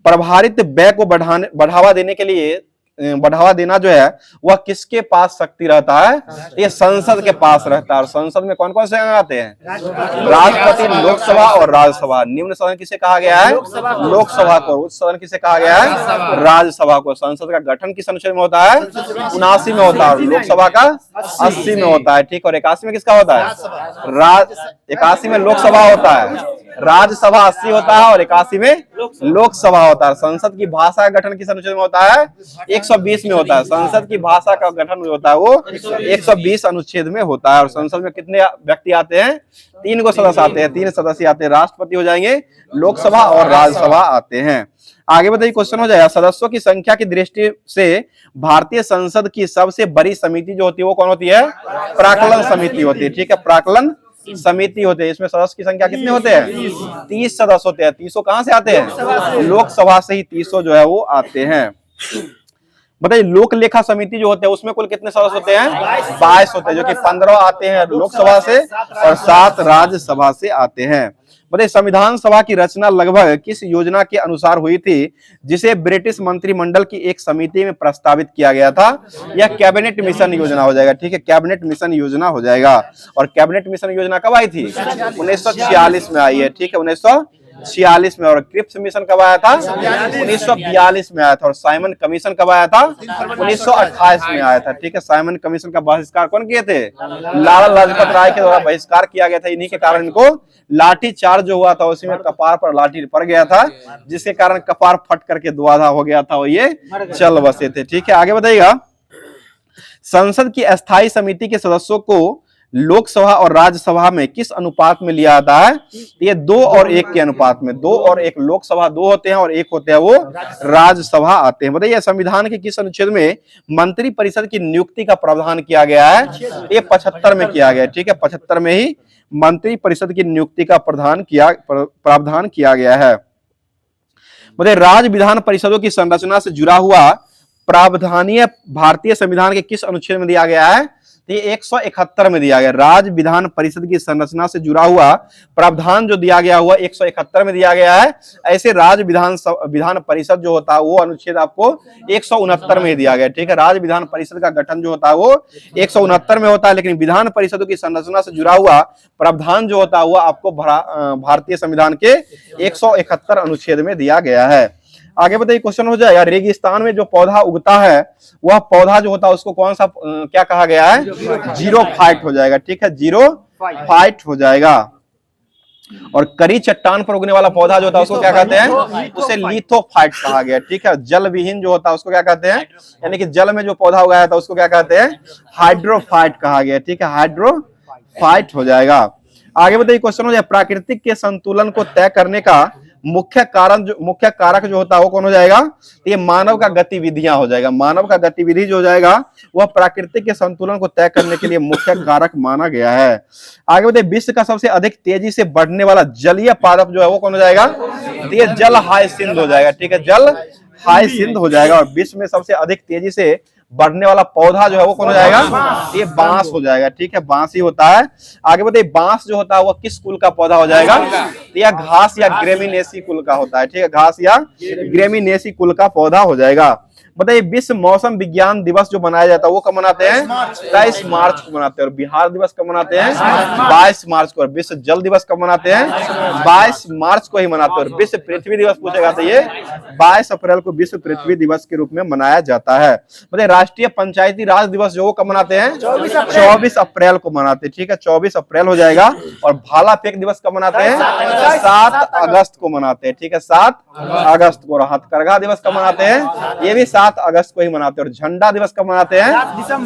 Speaker 1: प्रभारित व्यय को बढ़ावा देने के लिए बढ़ावा देना जो है वह किसके पास शक्ति रहता है? ये संसद के पास रहता है। और संसद में कौन कौन से अंग आते हैं? राष्ट्रपति, लोकसभा और राज्यसभा। निम्न सदन किसे कहा गया है? लोकसभा को। उच्च सदन किसे कहा गया है? राज्यसभा को। संसद का गठन किस अनुच्छेद में होता है? 79 में होता है। लोकसभा का 80 में होता है, ठीक। और 81 में किसका होता है? 81 में लोकसभा होता है, राज्यसभा 80 होता है और 81 में लोकसभा होता है। संसद की भाषा का गठन किस अनुच्छेद में होता है? 120 में होता है। संसद की भाषा का गठन होता है वो 120 अनुच्छेद में होता है। और संसद में कितने व्यक्ति आते हैं? 3 को सदस्य आते हैं, 3 सदस्य आते हैं। राष्ट्रपति हो जाएंगे, लोकसभा और राज्यसभा आते हैं। आगे बताइए, क्वेश्चन हो जाएगा सदस्यों की संख्या की दृष्टि से भारतीय संसद की सबसे बड़ी समिति जो होती है वो कौन होती है? प्राक्कलन समिति होती है, ठीक है, प्राक्कलन समिति होते हैं। इसमें सदस्य की संख्या कितने होते हैं? 30 सदस्य होते हैं। 30 कहां से आते हैं? लोकसभा से ही 30 जो है वो आते हैं। बताइए लोक लेखा समिति जो होते हैं उसमें कुल कितने सदस्य होते हैं? 22 होते हैं, जो कि 15 आते हैं लोकसभा से और 7 राज्यसभा से आते हैं। बताइए संविधान सभा की रचना लगभग किस योजना के अनुसार हुई थी जिसे ब्रिटिश मंत्रिमंडल की एक समिति में प्रस्तावित किया गया था? यह कैबिनेट मिशन योजना हो जाएगा, ठीक है, कैबिनेट मिशन योजना हो जाएगा। और कैबिनेट मिशन योजना कब आई थी? 1946 में आई है, ठीक है, 1946 में। और क्रिप्स मिशन कब आया था? 1942 में आया था। और साइमन कमीशन कब आया था? 1928 में आया था, ठीक है। साइमन कमीशन का बहिष्कार कौन किए थे? लाला लाजपत राय के द्वारा बहिष्कार किया गया था। इन्हीं के कारण इनको लाठी चार्ज जो हुआ था उसी में कपार पर लाठी पड़ गया था, जिसके कारण कपार फट करके दुआधा हो गया था, वो ये चल बसे थे, ठीक है। आगे बताइएगा, संसद की अस्थायी समिति के सदस्यों को लोकसभा और राज्यसभा में किस अनुपात में लिया जाता है? ये 2 और 1 के अनुपात में। 2 और 1, लोकसभा 2 होते हैं और 1 होते हैं वो राज्यसभा आते हैं। बताइए संविधान के किस अनुच्छेद में मंत्री परिषद की नियुक्ति का प्रावधान किया गया है? ये 75 में किया गया है, ठीक है, 75 में ही मंत्री परिषद की नियुक्ति का प्रावधान किया गया है। बताइए राज्य विधान परिषदों की संरचना से जुड़ा हुआ प्रावधानीय भारतीय संविधान के किस अनुच्छेद में दिया गया है? ये 171 में दिया गया। राज्य विधान परिषद की संरचना से जुड़ा हुआ प्रावधान जो दिया गया हुआ 171 में दिया गया है। ऐसे राज्य विधान परिषद जो होता है वो अनुच्छेद आपको 169 में दिया गया, ठीक है। राज्य विधान परिषद का गठन जो होता है वो 169 में होता है, लेकिन विधान परिषदों की संरचना से जुड़ा हुआ प्रावधान जो होता है वो आपको भारतीय संविधान के 171 अनुच्छेद में दिया गया है। आगे बताइए, क्वेश्चन हो जाएगा, रेगिस्तान में जो पौधा उगता है वह पौधा जो होता है उसको कौन सा क्या कहा गया है? जीरोफाइट हो जाएगा, ठीक है, जीरोफाइट हो जाएगा। और करी चट्टान पर उगने वाला पौधा जो होता है उसको क्या कहते हैं? उसे लिथोफाइट कहा गया, ठीक है। जल विहीन जो होता है उसको क्या कहते हैं? यानी कि जल में जो पौधा उगाया था उसको क्या कहते हैं? हाइड्रोफाइट कहा गया, ठीक है, हाइड्रोफाइट हो जाएगा। आगे बताइए, क्वेश्चन हो जाए, प्राकृतिक के संतुलन को तय करने का मुख्य कारक जो होता है वो कौन हो जाएगा? ये मानव का गतिविधियां हो जाएगा। मानव का गतिविधि जो हो जाएगा वह प्राकृतिक के संतुलन को तय करने के लिए मुख्य कारक माना गया है। आगे बताइए, विश्व का सबसे अधिक तेजी से बढ़ने वाला जलीय पादप जो है वो कौन हो जाएगा? ये जल हायसिंथ हो जाएगा, ठीक है, जल हायसिंथ हो जाएगा। और विश्व में सबसे अधिक तेजी से बढ़ने वाला पौधा जो है वो कौन हो जाएगा? ये बांस हो जाएगा, ठीक है, बांस ही होता है। आगे बताइए, बांस जो होता है वो किस कुल का पौधा हो जाएगा? या घास या ग्रेमिनेसी कुल का होता है, ठीक है, घास या ग्रेमिनेसी कुल का पौधा हो जाएगा। बताइए विश्व मौसम विज्ञान दिवस जो मनाया जाता है वो कब मनाते हैं? 23 मार्च को मनाते हैं। और बिहार दिवस कब मनाते हैं? 22 मार्च को। और विश्व जल दिवस कब मनाते हैं? 22 मार्च को ही मनाते हैं। और विश्व पृथ्वी दिवस पूछेगा तो ये 22 अप्रैल को विश्व पृथ्वी दिवस के रूप में मनाया जाता है। मतलब राष्ट्रीय पंचायती राज दिवस जो वो कब मनाते हैं? 24 अप्रैल को मनाते हैं, ठीक है, 24 अप्रैल हो जाएगा। और भाला फेंक दिवस कब मनाते हैं? 7 अगस्त को मनाते हैं, ठीक है, 7 अगस्त को। और हथकरघा दिवस कब मनाते हैं? ये भी 7 अगस्त को ही मनाते हैं। और झंडा दिवस कब मनाते हैं?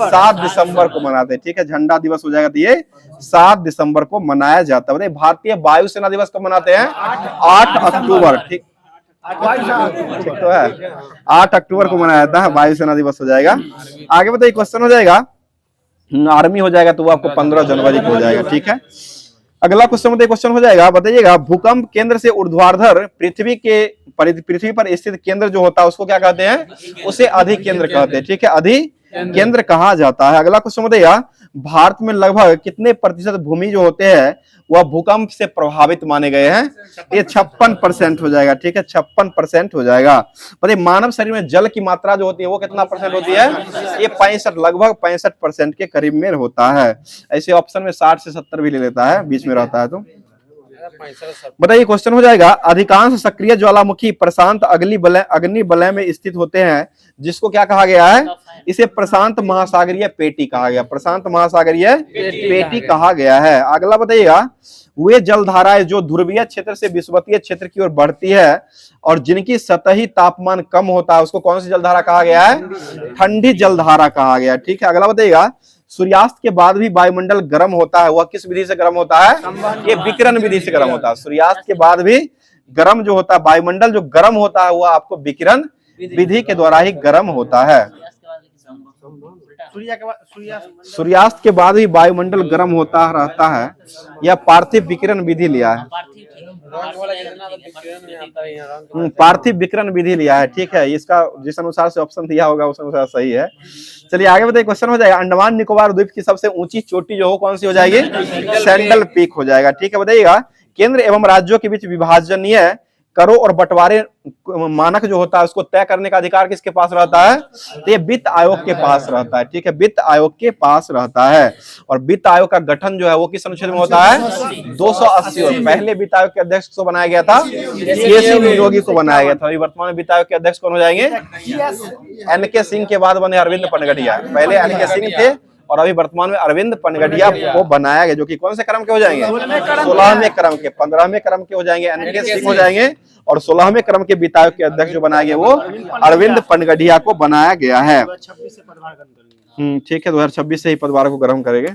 Speaker 1: 7 दिसंबर को मनाते हैं, ठीक है, झंडा दिवस हो जाएगा तो ये 7 दिसंबर को मनाया जाता है। भारतीय वायुसेना दिवस कब मनाते हैं? 8 अक्टूबर, ठीक तो है, 8 अक्टूबर को मनाया जाता है, वायुसेना दिवस हो जाएगा। आगे बताइए, क्वेश्चन हो जाएगा, आर्मी हो जाएगा तो वो आपको 15 जनवरी को हो जाएगा। ठीक है, अगला क्वेश्चन हो जाएगा, बताइएगा भूकंप केंद्र से ऊर्ध्वाधर पृथ्वी पर स्थित केंद्र जो होता है उसको क्या कहते हैं? उसे अधिकेंद्र कहते हैं। ठीक है, अधिकेंद्र कहा जाता है। अगला क्वेश्चन बताइएगा, भारत में लगभग कितने प्रतिशत भूमि जो होते हैं वह भूकंप से प्रभावित माने गए हैं? ये 56% हो जाएगा। ठीक है, 56% हो जाएगा। बताइए मानव शरीर में जल की मात्रा जो होती है वो कितना परसेंट होती है? ये 65, लगभग 65% के करीब में होता है। ऐसे ऑप्शन में 60 से 70 भी ले लेता है, बीच में रहता है। तो बताइए क्वेश्चन हो जाएगा, अधिकांश सक्रिय ज्वालामुखी प्रशांत अग्नि वलय में स्थित होते हैं, जिसको क्या कहा गया है? इसे प्रशांत महासागरीय पेटी कहा गया। प्रशांत महासागरीय पेटी कहा गया है। अगला बताइएगा, वे जलधाराएं जो ध्रुवीय क्षेत्र से विषुवतीय क्षेत्र की ओर बढ़ती है और जिनकी सतही तापमान कम होता है उसको कौन सी जलधारा कहा गया है? ठंडी जलधारा कहा गया। ठीक है, अगला बताइएगा, सूर्यास्त के बाद भी वायुमंडल गर्म होता है, वह किस विधि से गर्म होता है? ये विकिरण विधि से गर्म होता है। सूर्यास्त के बाद भी गर्म जो होता है वायुमंडल, जो गर्म होता है वह आपको विकिरण विधि के द्वारा ही गर्म होता है। सूर्यास्त के बाद भी वायुमंडल गर्म होता रहता है, यह पार्थिव विकिरण विधि लिया है। पार्थिव विकिरण विधि लिया है। ठीक है, इसका जिस अनुसार से ऑप्शन दिया होगा उस अनुसार सही है। चलिए आगे बताइए, क्वेश्चन हो जाएगा, अंडमान निकोबार द्वीप की सबसे ऊंची चोटी जो हो कौन सी हो जाएगी? सैंडल पीक हो जाएगा। ठीक है, बताइएगा केंद्र एवं राज्यों के बीच विभाजनीय करों और बंटवारे मानक जो होता है उसको तय करने का अधिकार किसके पास रहता है? तो ये वित्त आयोग के पास रहता है। ठीक है, वित्त आयोग के पास रहता है। और वित्त आयोग का गठन जो है वो किस अनुच्छेद में होता है? 280। पहले वित्त आयोग के अध्यक्ष को बनाया गया था केसी नियोगी को बनाया गया था। अभी वर्तमान में वित्त आयोग के अध्यक्ष कौन हो जाएंगे? एनके सिंह के बाद बने अरविंद पनगड़िया। पहले एनके सिंह थे और अभी वर्तमान में अरविंद पनगड़िया को बनाया गया, जो कि कौन से क्रम के हो जाएंगे? 16वें क्रम के। 15वें क्रम के हो जाएंगे एनके सिंह हो जाएंगे और 16वें क्रम के वित्त आयोग के अध्यक्ष जो बनाया गया वो अरविंद पनगड़िया को बनाया गया है। ठीक है, 2026 से ही पदभार को ग्रहण करेंगे।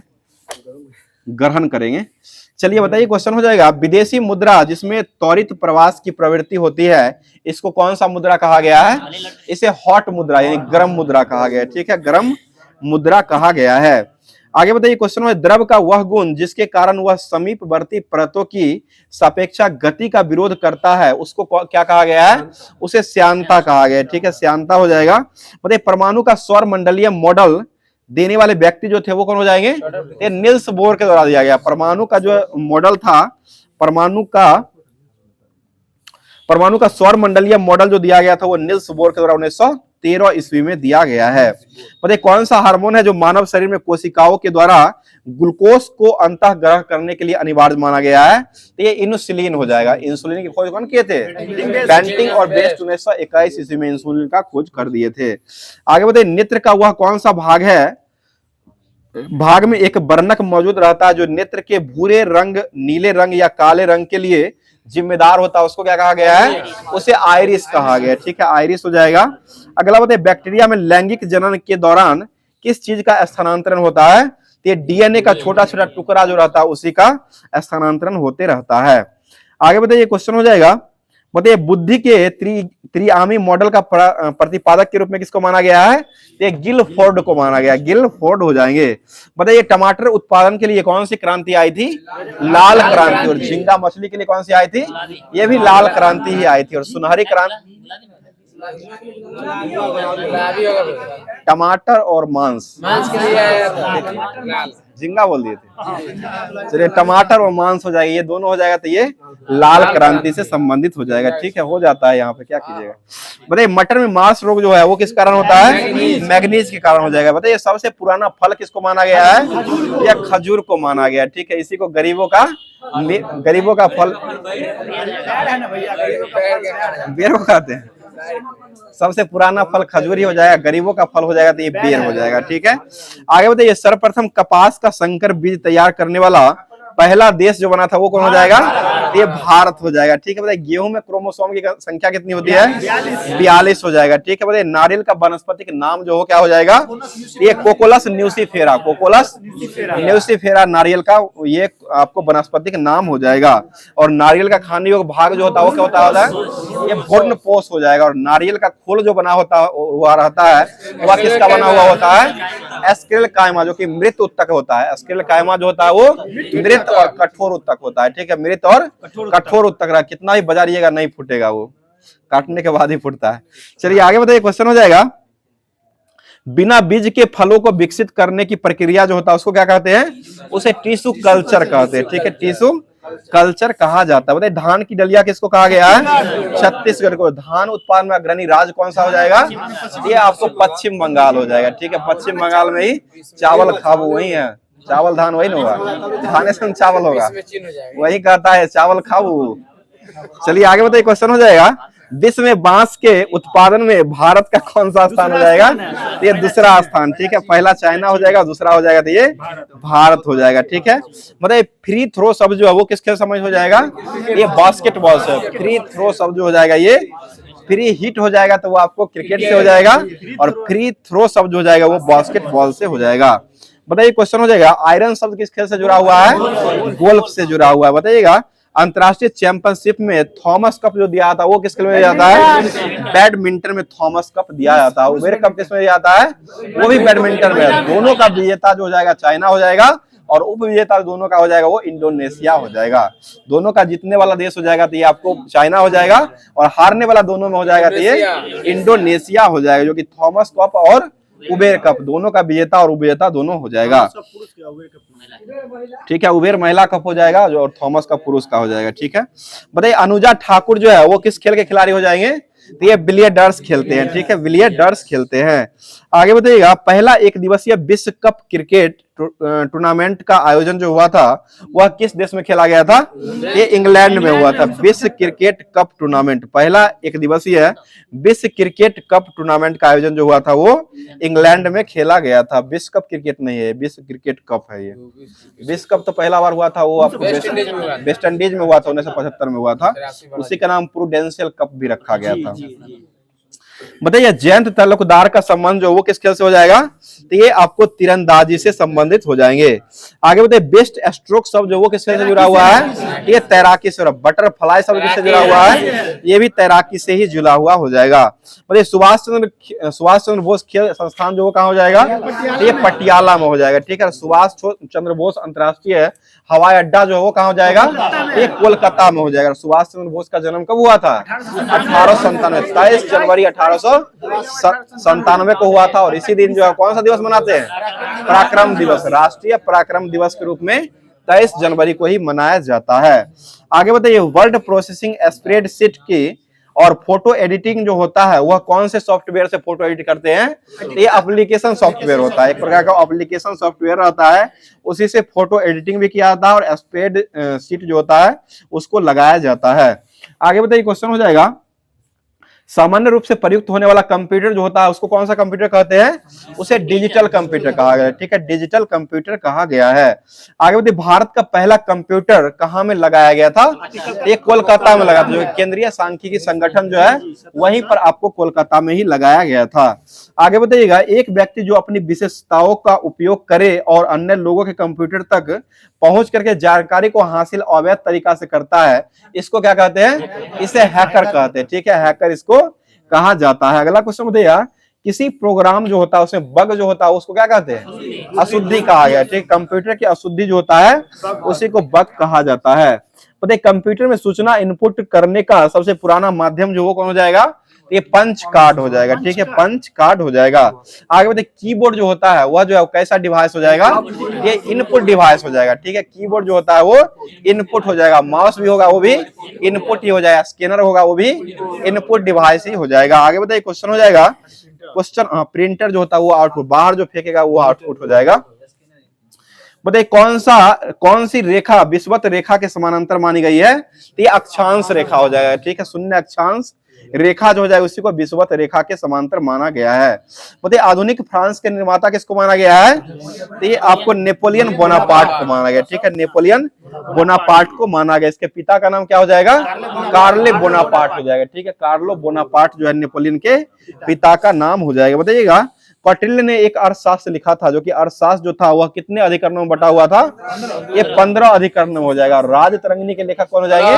Speaker 1: चलिए बताइए, क्वेश्चन हो जाएगा, विदेशी मुद्रा जिसमें त्वरित प्रवास की प्रवृत्ति होती है इसको कौन सा मुद्रा कहा गया है? इसे हॉट मुद्रा यानी गर्म मुद्रा कहा गया है। ठीक है, गर्म मुद्रा कहा गया है। आगे बताइए, क्वेश्चन में द्रव का वह गुण जिसके कारण वह समीपवर्ती परतों की सापेक्षा गति का विरोध करता है उसको क्या कहा गया है? उसे श्यानता कहा गया है। ठीक है, श्यानता हो जाएगा। बताइए परमाणु का सौर मंडलीय मॉडल देने वाले व्यक्ति जो थे वो कौन हो जाएंगे? ये निल्स बोर के द्वारा दिया गया। परमाणु का जो मॉडल था, परमाणु का सौर मंडलीय मॉडल जो दिया गया था वो निल्स बोर के द्वारा 1913 ईस्वी में दिया गया है। बताइए कौन सा हार्मोन है जो मानव शरीर में कोशिकाओं के द्वारा ग्लूकोज को अंतः ग्रहण करने के लिए अनिवार्य माना गया है? तो ये इंसुलिन हो जाएगा। इंसुलिन की खोज कौन किए थे? बेंटिंग और बेस्ट 1921 ईस्वी में इंसुलिन का खोज कर दिए थे। आगे बताइए, नेत्र का वह कौन सा भाग है भाग में एक वर्णक मौजूद रहता है जो नेत्र के भूरे रंग, नीले रंग या काले रंग के लिए जिम्मेदार होता है, उसको क्या कहा गया है? उसे आइरिस कहा गया। ठीक है, आइरिस हो जाएगा। अगला बताइए, बैक्टीरिया में लैंगिक जनन के दौरान किस चीज का स्थानांतरण होता है? तो ये डीएनए का छोटा छोटा टुकड़ा जो रहता है उसी का स्थानांतरण होते रहता है। आगे बताइए, क्वेश्चन हो जाएगा, बताइए बुद्धि के त्रिआयामी मॉडल का प्रतिपादक के रूप में किसको माना गया है? ये गिलफोर्ड को माना गया। गिलफोर्ड हो जाएंगे। बताइए टमाटर उत्पादन के लिए कौन सी क्रांति आई थी? लाल क्रांति। और झींगा मछली के लिए कौन सी आई थी? ये भी लाल क्रांति ही आई थी। और सुनहरी क्रांति टमाटर और मांस के लिए आया था, झींगा बोल दिए थे। चलिए टमाटर और मांस हो जाएगा, ये दोनों हो जाएगा तो ये लाल क्रांति से संबंधित हो जाएगा। ठीक है, हो जाता है यहाँ पे, क्या कीजिएगा। बताइए मटर में मार्स रोग जो है वो किस कारण होता है? मैग्नीज के कारण हो जाएगा। बताइए सबसे पुराना फल किसको माना गया है? या खजूर को माना गया। ठीक है, इसी को गरीबों का फल बेर को खाते हैं। सबसे पुराना फल खजूर ही हो जाएगा, गरीबों का फल हो जाएगा तो ये बेर हो जाएगा। ठीक है, आगे बताइए सर्वप्रथम कपास का संकर बीज तैयार करने वाला पहला देश जो बना था वो कौन हो जाएगा? ये भारत हो जाएगा। ठीक है, बताइए गेहूं में क्रोमोसोम की संख्या कितनी होती है? 42 हो जाएगा। ठीक है, बताइए नारियल का वानस्पतिक नाम जो हो क्या हो जाएगा? ये कोकोलस न्यूसीफेरा। कोकोलस न्यूसीफेरा नारियल का ये आपको वनस्पतिक नाम हो जाएगा। और नारियल का खाने योग्य भाग जो होता है वो क्या होता है? ये भ्रूण पोष हो जाएगा। और नारियल का खोल जो बना होता है वह रहता है वह किसका बना हुआ होता है? स्क्लेरल कायमा जो कि मृत उत्तक होता है, स्क्लेरल कायमा जो होता है वो मृत और कठोर उत्तक होता है, ठीक है, मृत और कठोर उत्तक रहा, कितना भी बजारिएगा नहीं फूटेगा, वो काटने के बाद ही फूटता है। चलिए आगे बताइए, क्वेश्चन हो जाएगा, बिना बीज के फलों को विकसित करने की प्रक्रिया जो होता है उसको क्या कहते हैं, उसे टिश्यू कल्चर कहते हैं, ठीक है, टिश्यू कल्चर कहा जाता है। बताइए धान की डलिया किसको कहा गया है, छत्तीसगढ़ को। धान उत्पादन में अग्रणी राज्य कौन सा हो जाएगा, ये आपको पश्चिम बंगाल हो जाएगा, ठीक है, पश्चिम बंगाल में ही चावल खाबू वही है, चावल धान वही ना होगा, धाने से चावल होगा, वही कहता है चावल खाबू। चलिए आगे बताइए, क्वेश्चन हो जाएगा, विश्व में बांस के उत्पादन में भारत का कौन सा स्थान हो जाएगा, ये दूसरा स्थान, ठीक है, पहला चाइना हो जाएगा, दूसरा हो जाएगा तो ये भारत हो जाएगा, ठीक है। मतलब फ्री थ्रो शब्द जो है वो किस खेल समझ हो जाएगा, ये बास्केटबॉल से। फ्री थ्रो शब्द जो हो जाएगा ये, फ्री हिट हो जाएगा तो वो आपको क्रिकेट से हो जाएगा, और फ्री थ्रो शब्द हो जाएगा वो बास्केटबॉल से हो जाएगा। बताइए क्वेश्चन हो जाएगा, आयरन शब्द किस खेल से जुड़ा हुआ है, गोल्फ से जुड़ा हुआ है। बताइएगा अंतरराष्ट्रीय चैंपियनशिप में थॉमस कप जो दिया था वो किस खेल में जाता है, बैडमिंटन में थॉमस कप दिया जाता है। उबेर कप किस में जाता है, वो भी बैडमिंटन में। दोनों का विजेता जो हो जाएगा चाइना हो जाएगा, और उप विजेता दोनों का हो जाएगा वो इंडोनेशिया हो जाएगा। दोनों का जीतने वाला देश हो जाएगा तो ये आपको चाइना हो जाएगा, और हारने वाला दोनों में हो जाएगा तो ये इंडोनेशिया हो जाएगा, जो कि थॉमस कप और उबेर कप दोनों का विजेता और उपविजेता दोनों हो जाएगा, ठीक है। उबेर महिला कप हो जाएगा जो, और थॉमस कप पुरुष का हो जाएगा, ठीक है। बताइए अनुजा ठाकुर जो है वो किस खेल के खिलाड़ी हो जाएंगे, तो ये बिलियर्ड्स खेलते हैं, ठीक है, बिलियर्ड्स खेलते हैं। आगे बताइएगा, पहला एक दिवसीय विश्व कप क्रिकेट टूर्नामेंट का आयोजन जो हुआ था वह किस देश में खेला गया था, ये इंग्लैंड में हुआ था। विश्व क्रिकेट कप टूर्नामेंट, पहला एक दिवसीय विश्व क्रिकेट कप टूर्नामेंट का आयोजन जो हुआ था वो इंग्लैंड में खेला गया था। विश्व कप क्रिकेट नहीं है, विश्व क्रिकेट कप है ये। विश्व कप तो पहला बार हुआ था वो आपको वेस्ट इंडीज में हुआ था, 1975 में हुआ था, उसी का नाम प्रूडेंशियल कप भी रखा गया था। बताइए जयंत तालुकदार का संबंध जो वो किस खेल से हो जाएगा, तो ये आपको तीरंदाजी से संबंधित हो जाएंगे। आगे बताइए बेस्ट स्ट्रोक शब्द जो वो किस खेल से जुड़ा हुआ है, ये तैराकी से। बटरफ्लाई शब्द किससे जुड़ा हुआ है, ये भी तैराकी से ही जुड़ा हुआ हो जाएगा। बताइए सुभाष चंद्र बोस खेल संस्थान जो वो कहाँ हो जाएगा, ये पटियाला में हो जाएगा, ठीक है। सुभाष चंद्र बोस अंतर्राष्ट्रीय हवाई अड्डा जो है वो कहाँ हो जाएगा, ये कोलकाता में हो जाएगा। सुभाष चंद्र बोस का जन्म कब हुआ था, 1897, 23 जनवरी 1897 को हुआ था। और इसी दिन जो है कौन सा दिवस मनाते हैं, पराक्रम दिवस, राष्ट्रीय पराक्रम दिवस के रूप में 23 जनवरी को ही मनाया जाता है। आगे बताइए वर्ड प्रोसेसिंग स्प्रेडशीट की और फोटो एडिटिंग जो होता है वह कौन से सॉफ्टवेयर से फोटो एडिट करते हैं, ये एप्लीकेशन सॉफ्टवेयर होता है, एक प्रकार का एप्लीकेशन सॉफ्टवेयर रहता है, उसी से फोटो एडिटिंग भी किया जाता है और स्प्रेडशीट जो होता है उसको लगाया जाता है। आगे बताइए क्वेश्चन हो जाएगा, सामान्य रूप से प्रयुक्त होने वाला कंप्यूटर जो होता है उसको कौन सा कंप्यूटर कहते हैं, उसे डिजिटल कंप्यूटर कहा गया है, ठीक है, डिजिटल कंप्यूटर कहा गया है। आगे बढ़िए भारत का पहला कंप्यूटर कहाँ में लगाया गया था, ये कोलकाता में लगा था, जो केंद्रीय सांख्यिकी संगठन जो है वहीं पर आपको कोलकाता में ही लगाया गया था। आगे बताइएगा एक व्यक्ति जो अपनी विशेषताओं का उपयोग करे और अन्य लोगों के कंप्यूटर तक पहुंच करके जानकारी को हासिल अवैध तरीका से करता है, इसको क्या कहते हैं, इसे हैकर कहते हैं, ठीक है, हैकर इसको कहा जाता है। अगला क्वेश्चन बताइए, किसी प्रोग्राम जो होता है उसमें बग जो होता है उसको क्या कहते हैं, अशुद्धि कहा गया, ठीक, कंप्यूटर की अशुद्धि जो होता है उसी को बग कहा जाता है। बताइए कंप्यूटर में सूचना इनपुट करने का सबसे पुराना माध्यम जो वो कौन हो जाएगा, ये पंच कार्ड हो जाएगा, ठीक है, पंच कार्ड हो जाएगा। आगे बताइए कीबोर्ड जो होता है वह जो है कैसा डिवाइस हो जाएगा, ये इनपुट डिवाइस हो जाएगा, ठीक है, कीबोर्ड जो होता है वो इनपुट हो जाएगा। माउस भी होगा वो भी इनपुट ही हो जाएगा, स्कैनर होगा वो भी इनपुट डिवाइस ही हो जाएगा। आगे बताइए क्वेश्चन हो जाएगा, क्वेश्चन प्रिंटर जो होता है वो आउटपुट, बाहर जो फेंकेगा वो आउटपुट हो जाएगा। बताइए कौन सी रेखा विषुवत रेखा के समानांतर मानी गई है, तो ये अक्षांश रेखा हो जाएगा, ठीक है, शून्य अक्षांश रेखा जो हो जाएगा उसी को विषुवत रेखा के समांतर माना गया है। बताइए आधुनिक फ्रांस के निर्माता किसको माना गया है, तो ये आपको नेपोलियन बोनापार्ट को माना गया, ठीक है, नेपोलियन बोनापार्ट को माना गया। इसके पिता का नाम क्या हो जाएगा, कार्ले बोनापार्ट हो जाएगा, ठीक है, कार्लो बोनापार्ट जो है नेपोलियन के पिता का नाम हो जाएगा। बताइएगा कौटिल्य ने एक अर्थशास्त्र लिखा था, जो कि अर्थशास्त्र जो था वह कितने अधिकरणों में बटा हुआ था? ये 15 अधिकरण में हो जाएगा। राजतरंगिणी के लेखक कौन हो जाएंगे?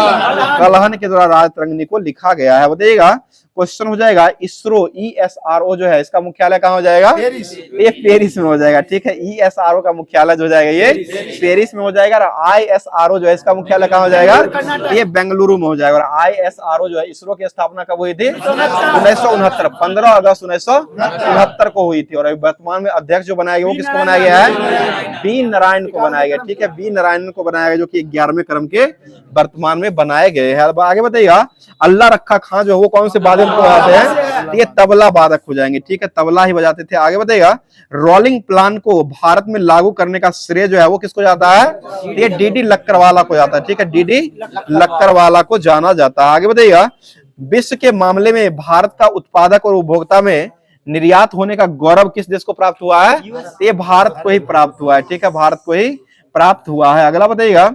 Speaker 1: कलहन के द्वारा राजतरंगिणी को लिखा गया है। बताइएगा, क्वेश्चन हो जाएगा इसरो ESRO जो है इसका मुख्यालय कहाँ हो जाएगा? ये पेरिस में हो जाएगा। ठीक है, ESRO का मुख्यालय जो हो जाएगा ये पेरिस में हो जाएगा। और ISRO जो है इसका मुख्यालय कहाँ हो जाएगा? ये बेंगलुरु में हो जाएगा। और ISRO जो है, इसरो की स्थापना कब हुई थी? 1969, 15 अगस्त 1969 को हुई थी। और वर्तमान में अध्यक्ष जो बनाया गया वो किसको बनाया गया है? बी नारायण को बनाया गया। ठीक है, बी नारायण को बनाया गया, जो कि 11वें क्रम के वर्तमान में बनाए गए हैं। आगे बताइएगा, अल्लाह रखा खां जो है वो कौन से वाद्य को बजाते हैं? ये तबला वादक हो जाएंगे। ठीक है, तबला ही बजाते थे। आगे बताइएगा, रोलिंग प्लान को भारत में लागू करने का श्रेय जो है वो किसको जाता है? ये DD लक्करवाला को जाता है। ठीक है, DD लक्करवाला को जाना जाता है। आगे बताइएगा, विश्व के मामले में भारत का उत्पादक और उपभोक्ता में निर्यात होने का गौरव किस देश को प्राप्त हुआ है? ये भारत को ही प्राप्त हुआ है। ठीक है, भारत को ही प्राप्त हुआ है। अगला बताइएगा,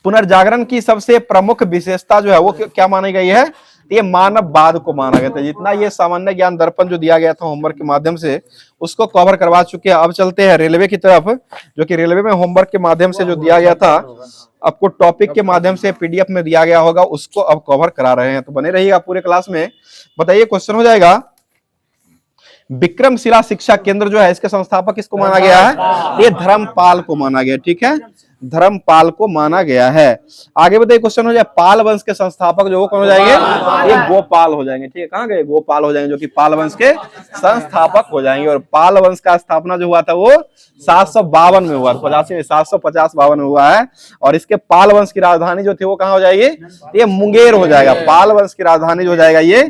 Speaker 1: पुनर्जागरण की सबसे प्रमुख विशेषता जो है वो क्या मानी गई है? ये मानववाद को माना गया था। जितना ये सामान्य ज्ञान दर्पण जो दिया गया था होमवर्क के माध्यम से उसको कवर करवा चुके हैं। अब चलते हैं रेलवे की तरफ, जो कि रेलवे में होमवर्क के माध्यम से जो दिया गया था, आपको टॉपिक के माध्यम से PDF में दिया गया होगा, उसको अब कवर करा रहे हैं। तो बने रहिएगा पूरे क्लास में। बताइए, क्वेश्चन हो जाएगा, विक्रमशिला शिक्षा केंद्र जो है इसके संस्थापक किसको माना गया है? ये धर्मपाल को माना गया। ठीक है, धर्मपाल को माना गया है। आगे बताइए, क्वेश्चन हो जाए, पाल वंश के संस्थापक जो वो कौन हो जाएंगे? ये गोपाल हो जाएंगे। ठीक है, कहाँ गए? गोपाल हो जाएंगे, जो कि पाल वंश के संस्थापक हो जाएंगे। और पाल वंश का स्थापना जो हुआ था वो 752 में हुआ, 750-52 में हुआ है। और इसके पाल वंश की राजधानी जो थी वो कहाँ हो जाएगी? ये मुंगेर हो जाएगा। पाल वंश की राजधानी जो हो जाएगा ये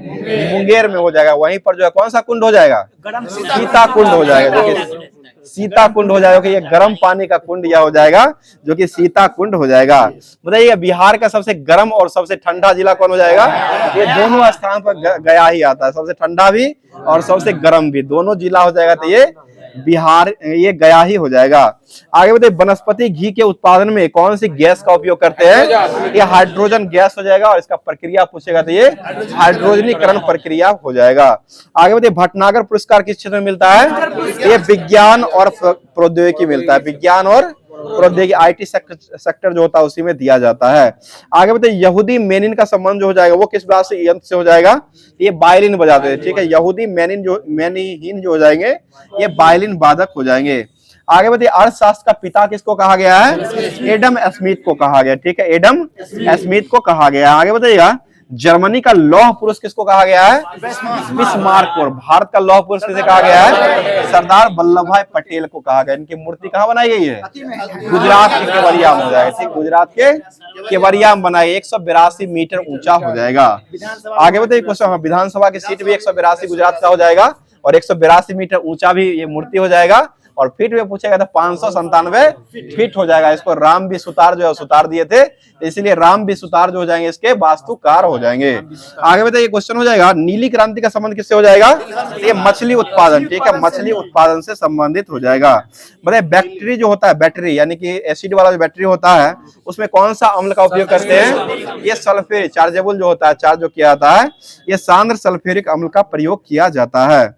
Speaker 1: मुंगेर में हो जाएगा। वहीं पर जो है कौन सा कुंड हो जाएगा? सीता कुंड हो जाएगा। देखिए, सीता कुंड हो जाएगा कि ये गर्म पानी का कुंड यह हो जाएगा, जो कि सीता कुंड हो जाएगा। बताइए, बिहार का सबसे गर्म और सबसे ठंडा जिला कौन हो जाएगा? ये दोनों स्थान पर गया ही आता है, सबसे ठंडा भी और सबसे गर्म भी, दोनों जिला हो जाएगा। तो ये बिहार, ये गया ही हो जाएगा। आगे बताइए, वनस्पति घी के उत्पादन में कौन सी गैस का उपयोग करते हैं? ये हाइड्रोजन गैस हो जाएगा। और इसका प्रक्रिया पूछेगा तो ये हाइड्रोजनीकरण प्रक्रिया हो जाएगा। आगे बताइए, भटनागर पुरस्कार किस क्षेत्र में मिलता है? ये विज्ञान और प्रौद्योगिकी मिलता है। विज्ञान और प्रौद्योगिकी, IT सेक्टर जो होता है उसी में दिया जाता है। आगे बताइए, यहूदी मेनिन का संबंध जो हो जाएगा वो किस बात से, यंत्र से हो जाएगा? ये वायलिन बजाते हैं। ठीक है, यहूदी मेनिहीन जो हो जाएंगे ये वायलिन वादक हो जाएंगे। आगे बताइए, अर्थशास्त्र का पिता किसको कहा गया है? एडम स्मिथ को कहा गया। ठीक है, एडम स्मिथ को कहा गया। आगे बताइएगा, जर्मनी का लौह पुरुष किसको कहा गया है? बिस्मार्क। और भारत का लौह पुरुष किसे कहा गया है? सरदार वल्लभ भाई पटेल को कहा गया। इनकी मूर्ति कहाँ बनाई गई है? गुजरात के केवड़िया में हो जाएगा। ठीक, गुजरात के केवड़िया में बनाई, 182 मीटर ऊंचा हो जाएगा। आगे बताइए, क्वेश्चन, विधानसभा की सीट भी 182 गुजरात का हो जाएगा और 182 मीटर ऊंचा भी ये मूर्ति हो जाएगा। और फीट में पूछेगा तो 597 फीट हो जाएगा। इसको राम भी सुतार जो है सुतार दिए थे, इसलिए राम भी सुतार जो हो जाएंगे इसके वास्तुकार हो जाएंगे। आगे बताइए, क्वेश्चन हो जाएगा, नीली क्रांति का संबंध किससे हो जाएगा? ये मछली उत्पादन। ठीक है, मछली उत्पादन से संबंधित हो जाएगा। बताइए, बैटरी जो होता है, बैटरी यानी कि एसिड वाला जो बैटरी होता है उसमें कौन सा अम्ल का उपयोग करते हैं? ये सल्फ्यूरिक, चार्जेबल जो होता है, चार्ज जो किया जाता है, ये सांद्र सल्फ्यूरिक अम्ल का प्रयोग किया जाता है।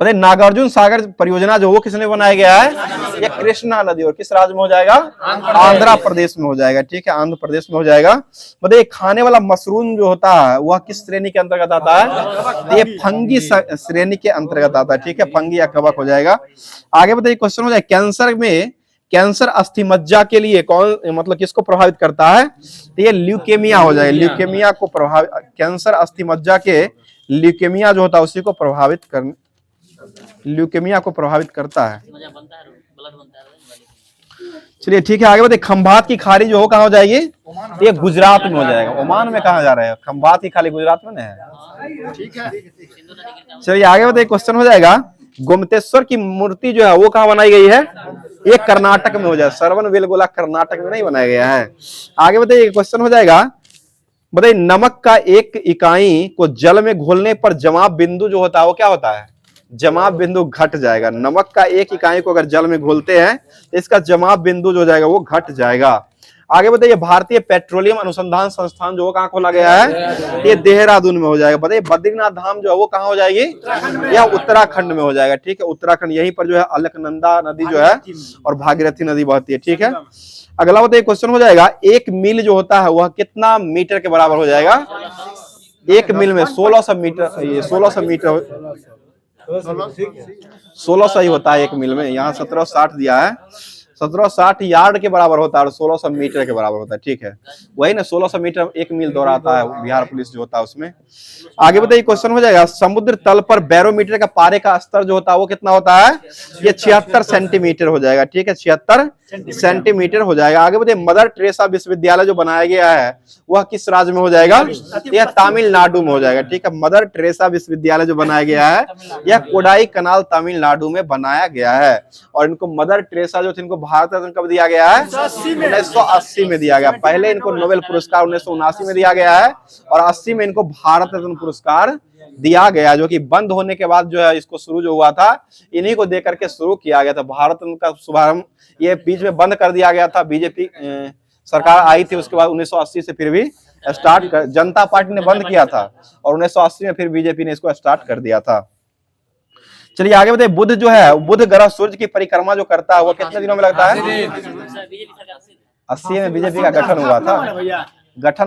Speaker 1: बताइए, नागार्जुन सागर परियोजना जो वो किसने बनाया गया है? ये कृष्णा नदी। और किस राज्य में हो जाएगा? आंध्र प्रदेश में हो जाएगा। ठीक है, आंध्र प्रदेश में हो जाएगा। बताइए, खाने वाला मशरूम जो होता है वह किस श्रेणी के अंतर्गत आता है? ये फंगी श्रेणी के अंतर्गत आता है। ठीक है, फंगी या कवक हो जाएगा। आगे बताइए, क्वेश्चन हो जाए, कैंसर में, कैंसर अस्थिमज्जा के लिए कौन, मतलब किसको प्रभावित करता है? तो ये ल्यूकेमिया हो जाएगा। ल्यूकेमिया को प्रभावित, कैंसर अस्थिमज्जा के ल्यूकेमिया जो होता है उसी को प्रभावित कर, ल्यूकेमिया को प्रभावित करता है। चलिए ठीक है, आगे बढ़ते। खंभात की खाड़ी जो हो कहाँ हो जाएगी? ये गुजरात में हो जाएगा। ओमान में कहाँ जा रहे हैं? खंभात की खाड़ी गुजरात में है। ठीक है, चलिए आगे बढ़ते। क्वेश्चन हो जाएगा, गोमतेश्वर की मूर्ति जो है वो कहाँ बनाई गई है? ये कर्नाटक में हो जाए। श्रवणबेलगोला कर्नाटक में नहीं बनाया गया है। आगे बताइए, क्वेश्चन हो जाएगा, बताइए, नमक का एक इकाई को जल में घोलने पर जमाव बिंदु जो होता है वो क्या होता है? जमाव बिंदु घट जाएगा। नमक का एक इकाई को अगर जल में घोलते हैं तो इसका जमाव बिंदु जो जाएगा वो घट जाएगा। आगे बताइए, भारतीय पेट्रोलियम अनुसंधान संस्थान जो कहाँ खोला गया है? ये देहरादून में हो जाएगा। बताइए बद्रीनाथ धाम जो है वो कहाँ हो जाएगी? यह उत्तराखंड में हो जाएगा। ठीक है, उत्तराखंड, यहीं पर जो है अलकनंदा नदी जो है और भागीरथी नदी बहती है। ठीक है, अगला बताइए क्वेश्चन हो जाएगा, एक मील जो होता है वह कितना मीटर के बराबर हो जाएगा? एक मील में 1600 मीटर, ये 1600 मीटर, 1600 ही होता है एक मील में। यहाँ 1760 दिया है, 1760 यार्ड के बराबर होता है और 1600 मीटर के बराबर होता है। ठीक है, वही ना, 1600 मीटर एक मील दोहराता है बिहार पुलिस जो होता है उसमें। आगे बताइए क्वेश्चन हो जाएगा, समुद्र तल पर बैरोमीटर का पारे का स्तर जो होता है वो कितना होता है? ये 76 सेंटीमीटर हो जाएगा। ठीक है, 76 सेंटीमीटर हो जाएगा। आगे बताइए, मदर टेरेसा विश्वविद्यालय जो बनाया गया है वह किस राज्य में हो जाएगा? यह तमिलनाडु में हो जाएगा। ठीक है, मदर टेरेसा विश्वविद्यालय जो बनाया गया है यह कोडाई कनाल तमिलनाडु में बनाया गया है। और इनको मदर टेरेसा जो थी इनको भारत रत्न कब दिया गया है? 1980 में दिया गया। पहले इनको नोबेल पुरस्कार 1979 में दिया गया है और 80 में इनको भारत रत्न पुरस्कार दिया गया, जो कि बंद होने के बाद जो है इसको शुरू जो हुआ था इन्हीं को देकर के शुरू किया गया था। भारत रत्न का शुभारंभ ये बीच में बंद कर दिया गया था, बीजेपी सरकार आई थी, उसके बाद 1980 से फिर भी स्टार्ट कर, जनता पार्टी ने बंद किया था और 1980 में फिर बीजेपी ने इसको स्टार्ट कर दिया था। चलिए आगे बताइए, बुध जो है, बुध ग्रह सूर्य की परिक्रमा जो करता है वो कितने दिनों में लगता है? 80 में बीजेपी का गठन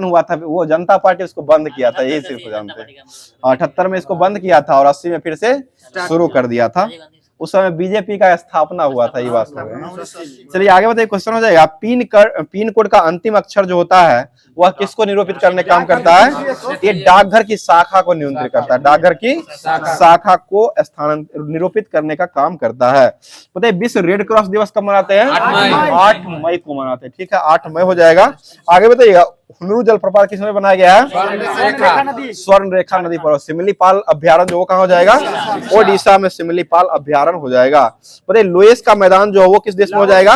Speaker 1: हुआ था, वो जनता पार्टी उसको बंद किया था, यही सिर्फ जानते हैं। 78 में इसको बंद किया था और 80 में फिर से शुरू कर दिया था। उस समय बीजेपी का स्थापना हुआ था, ये वास्तव में। चलिए आगे बताइए क्वेश्चन हो जाएगा, पिन कोड का अंतिम अक्षर जो होता है वह किसको निरूपित करने काम करता है? ये डाकघर की शाखा को नियंत्रित करता है, डाकघर की शाखा को निरूपित करने का काम करता है। बताइए विश्व रेड क्रॉस दिवस कब मनाते हैं? 8 मई को मनाते हैं। ठीक है, 8 मई हो जाएगा। आगे बताइएगा, हुनरू जलप्रपात किस में बनाया गया है? स्वर्ण रेखा नदी पर। सिमलीपाल अभ्यारण्य जो कहाँ हो जाएगा? ओडिशा में सिमलीपाल अभ्यारण्य हो जाएगा। बताइए लोएस का मैदान जो है वो किस देश में हो जाएगा?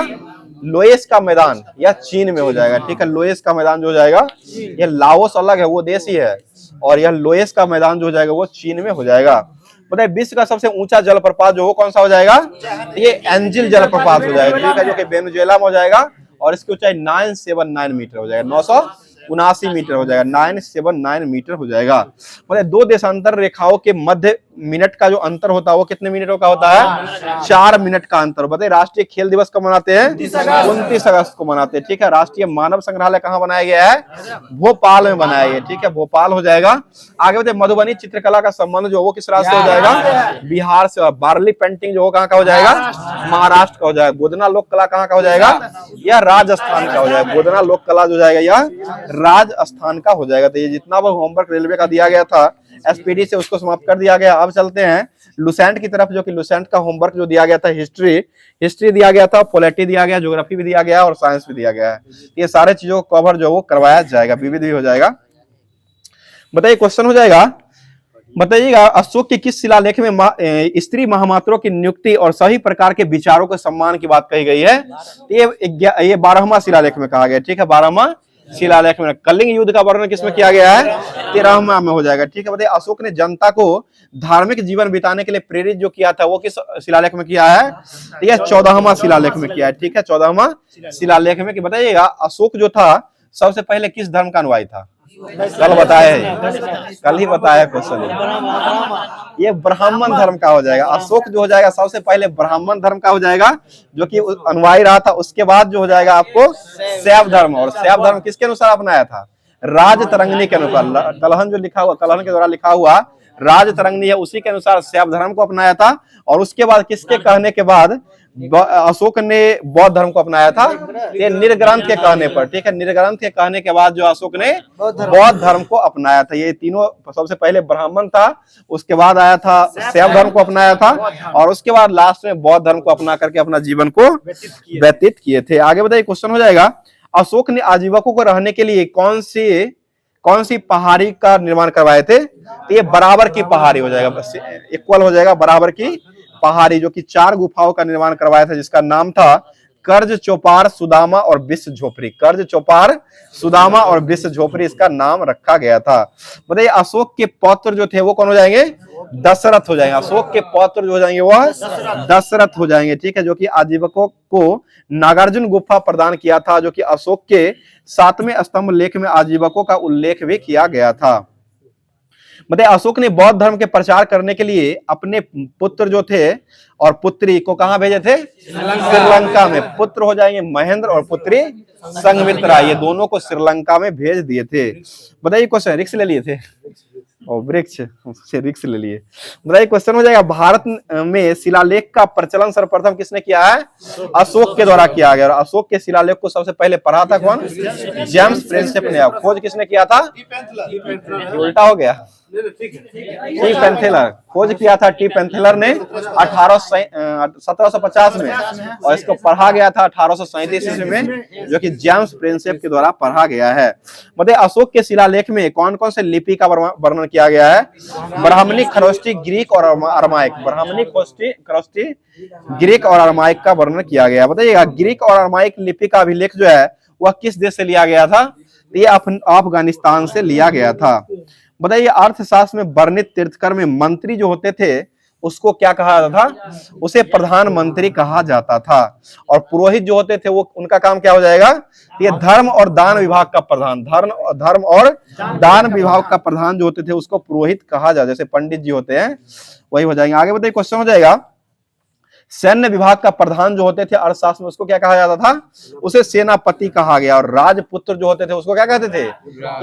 Speaker 1: लोएस का मैदान या चीन में हो जाएगा। ठीक है, लोएस का मैदान जो हो जाएगा, यह लाओस अलग है, वो देश ही है, और यह लोएस का मैदान जो हो जाएगा वो चीन में हो जाएगा। बताइए विश्व का सबसे ऊंचा जलप्रपात जो वो कौन सा हो जाएगा? ये एंजिल जलप्रपात हो जाएगा। ठीक है, जो कि वेनेजुएला में हो जाएगा और इसकी ऊंचाई 979 मीटर हो जाएगा, 979 मीटर हो जाएगा, 979 मीटर हो जाएगा। मतलब दो देशांतर रेखाओं के मध्य मिनट का जो अंतर होता है वो कितने मिनटों का होता है? 4 मिनट का अंतर। बताइए राष्ट्रीय खेल दिवस कब मनाते हैं? 29 अगस्त को मनाते हैं। ठीक है, राष्ट्रीय मानव संग्रहालय कहाँ बनाया गया है? भोपाल में बनाया गया। ठीक है, भोपाल हो जाएगा। आगे बताइए मधुबनी चित्रकला का संबंध जो वो किस राज्य से हो जाएगा? बिहार से। बार्ली पेंटिंग जो कहाँ का हो जाएगा? महाराष्ट्र का हो जाएगा। गोदना लोक कला कहाँ का हो जाएगा? यह राजस्थान का हो जाएगा। गोदना लोक कला जो जाएगा यह राजस्थान का हो जाएगा। तो ये जितना वो होमवर्क रेलवे का दिया गया था एसपीडी से उसको समाप्त कर दिया गया। अब चलते हैं लुसेंट की तरफ, जो कि लुसेंट का होमवर्क जो दिया गया था हिस्ट्री दिया गया था, पॉलिटी दिया गया, ज्योग्राफी भी दिया गया और साइंस भी दिया गया है। ये सारे चीजों को कवर जो वो करवाया जाएगा, विविध भी हो जाएगा। बताइए क्वेश्चन हो जाएगा, बताइएगा अशोक के किस शिलालेख में स्त्री महामात्रों की नियुक्ति और सभी प्रकार के विचारों के सम्मान की बात कही गई है? ये 12वां शिलालेख में कहा गया। ठीक है, 12वां शिलालेख में। कलिंग युद्ध का वर्णन किसमें किया गया है? 13वां में हो जाएगा। ठीक है, बताइए अशोक ने जनता को धार्मिक जीवन बिताने के लिए प्रेरित जो किया था वो किस शिलालेख में किया है? यह 14वां शिलालेख में किया है। ठीक है, 14वां शिलालेख में। कि बताइएगा अशोक जो था सबसे पहले किस धर्म का अनुयायी था? कल ही बताया क्वेश्चन। ये ब्राह्मण धर्म का हो जाएगा। अशोक जो हो जाएगा सबसे पहले ब्राह्मण धर्म का हो जाएगा, जो कि अनुयायी रहा था। उसके बाद जो हो जाएगा आपको शैव धर्म। और शैव धर्म किसके अनुसार अपनाया था? राजतरंगिणी के अनुसार। कलहन जो लिखा हुआ, कलहन के द्वारा लिखा हुआ राजतरंगिणी है, उसी के अनुसार शैव धर्म को अपनाया था। और उसके बाद किसके कहने के बाद अशोक ने बौद्ध धर्म को अपनाया था? ये निर्ग्रंथ के कहने पर। ठीक है, निर्ग्रंथ के कहने के बाद जो अशोक ने बौद्ध धर्म को अपनाया था। ये तीनों, सबसे पहले ब्राह्मण था, उसके बाद आया था शैव धर्म को अपनाया था, और उसके बाद लास्ट में बौद्ध धर्म को अपना करके अपना जीवन को व्यतीत किए थे। आगे बताइए क्वेश्चन हो जाएगा, अशोक ने आजीविकों को रहने के लिए कौन सी पहाड़ी का निर्माण करवाए थे? तो ये बराबर की पहाड़ी हो जाएगा, इक्वल हो जाएगा बराबर की पहाड़ी, जो कि 4 गुफाओं का निर्माण करवाया था, जिसका नाम था कर्ज चौपार, सुदामा और विश्व झोपड़ी। कर्ज चौपार, सुदामा और विश्व झोपड़ी इसका नाम रखा गया था। बताइए अशोक के पौत्र जो थे वो कौन हो जाएंगे? दशरथ हो जाएंगे। अशोक के पौत्र जो हो जाएंगे वह दशरथ हो जाएंगे, ठीक है, जो कि आजीवकों को नागार्जुन गुफा प्रदान किया था, जो कि अशोक के 7वें स्तंभ लेख में आजीवकों का उल्लेख भी किया गया था। बताइए अशोक ने बौद्ध धर्म के प्रचार करने के लिए अपने पुत्र जो थे और पुत्री को कहां भेजे थे? श्रीलंका में। पुत्र हो जाएंगे महेंद्र और पुत्री संघमित्रा, ये दोनों को श्रीलंका में भेज दिए थे। बताइए क्वेश्चन, रिक्स ले लिए थे और वृक्ष से रिक्स ले लिए। बताइए क्वेश्चन हो जाएगा, भारत में शिलालेख का प्रचलन सर्वप्रथम किसने किया है? अशोक के द्वारा किया गया। और अशोक के शिलालेख को सबसे पहले पढ़ा था कौन? जेम्स प्रिंसेप ने। खोज किसने किया था? उल्टा हो गया, टी पेंथेलर। खोज किया था टी पेंथेलर ने 1750 में, और इसको पढ़ा गया था 1837 ईस्वी में, जो कि जेम्स प्रिंसेप के द्वारा पढ़ा गया है। बताइए अशोक के शिलालेख में कौन कौन से लिपि का वर्णन किया गया है? ब्राह्मणी, खरोष्टी, ग्रीक और अरमाइक। ब्राह्मणी, खरोष्टी, ग्रीक और अरमाइक का वर्णन किया गया। बताइएगा ग्रीक और अरमाइक लिपि का अभिलेख जो है वह किस देश से लिया गया था? ये अफगानिस्तान से लिया गया था। बताइए अर्थशास्त्र में वर्णित तीर्थकर में मंत्री जो होते थे उसको क्या कहा जाता था? उसे प्रधानमंत्री कहा जाता था। और पुरोहित जो होते थे वो उनका काम क्या हो जाएगा? ये धर्म और दान विभाग का प्रधान, धर्म और दान विभाग का प्रधान जो होते थे उसको पुरोहित कहा जाता, जैसे पंडित जी होते हैं वही हो जाएंगे। आगे बताइए क्वेश्चन हो जाएगा, सैन्य विभाग का प्रधान जो होते थे अर्थशास्त्र में उसको क्या कहा जाता था? उसे सेनापति कहा गया। और राजपुत्र जो होते थे उसको क्या कहते थे?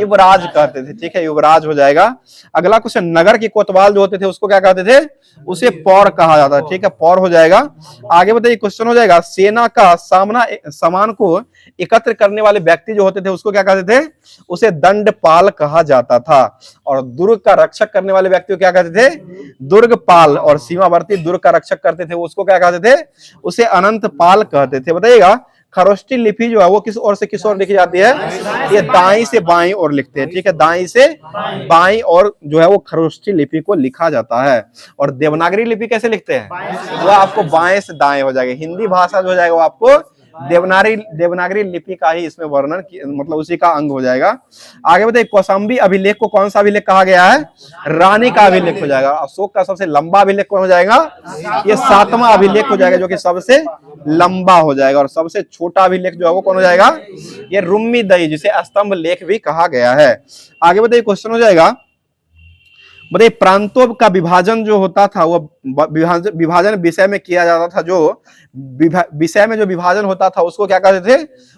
Speaker 1: युवराज कहते थे, ठीक है, युवराज हो जाएगा। अगला क्वेश्चन, नगर के कोतवाल जो होते थे उसको क्या कहते थे? उसे पौर कहा जाता है, ठीक है, पौर हो जाएगा। आगे बताइए क्वेश्चन हो जाएगा, सेना का सामान को एकत्र करने वाले व्यक्ति जो होते थे उसको क्या कहते थे? उसे दंडपाल कहा जाता था। और दुर्ग का रक्षक करने वाले व्यक्ति को क्या कहते थे? दुर्गपाल। और सीमावर्ती दुर्ग का रक्षक करते थे उसको क्या कहते थे? उसे अनंतपाल कहते थे। बताइएगा खरोष्टी लिपि जो है वो किस ओर से किस ओर लिखी जाती है? ये दाई से बाई ओर लिखते हैं, ठीक है, दाई से बाई और जो है वो खरोष्टी लिपि को लिखा जाता है। और देवनागरी लिपि कैसे लिखते हैं? वो आपको बाएं से दाएं हो जाएगा। हिंदी भाषा जो हो जाएगा वो आपको देवनागरी लिपि का ही इसमें वर्णन मतलब उसी का अंग हो जाएगा। आगे बताइए कौशाम्बी अभिलेख को कौन सा अभिलेख कहा गया है? रानी का अभिलेख हो जाएगा। अशोक का सबसे लंबा अभिलेख कौन हो जाएगा? ये 7वां अभिलेख हो जाएगा, जो कि सबसे लंबा हो जाएगा। और सबसे छोटा अभिलेख जो है वो कौन हो जाएगा? ये रुम्मी दई, जिसे स्तंभ लेख भी कहा गया है। आगे बताइए क्वेश्चन हो जाएगा, बताइए प्रांतों का विभाजन जो होता था वो विभाजन विषय में किया जाता था। जो विषय में जो विभाजन होता था उसको क्या कहते थे?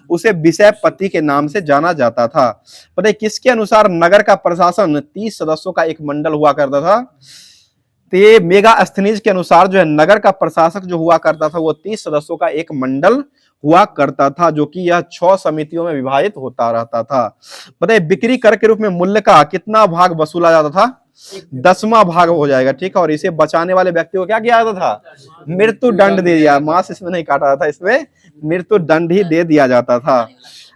Speaker 1: उसे विषयपति के नाम से जाना जाता था। बताइए किसके अनुसार नगर का प्रशासन 30 सदस्यों का एक मंडल हुआ करता था? तो ये मेगास्थनीज के अनुसार जो है नगर का प्रशासक जो हुआ करता था वो 30 सदस्यों का एक मंडल हुआ करता था, जो कि यह 6 समितियों में विभाजित होता रहता था। बताइए बिक्री कर के रूप में मूल्य का कितना भाग वसूला जाता था? 10वां भाग हो जाएगा, ठीक है। और इसे बचाने वाले व्यक्ति को क्या किया जाता था? मृत्यु दंड दे दिया। मांस इसमें नहीं काटा जाता, इसमें मृत्यु दंड ही दे दिया जाता था।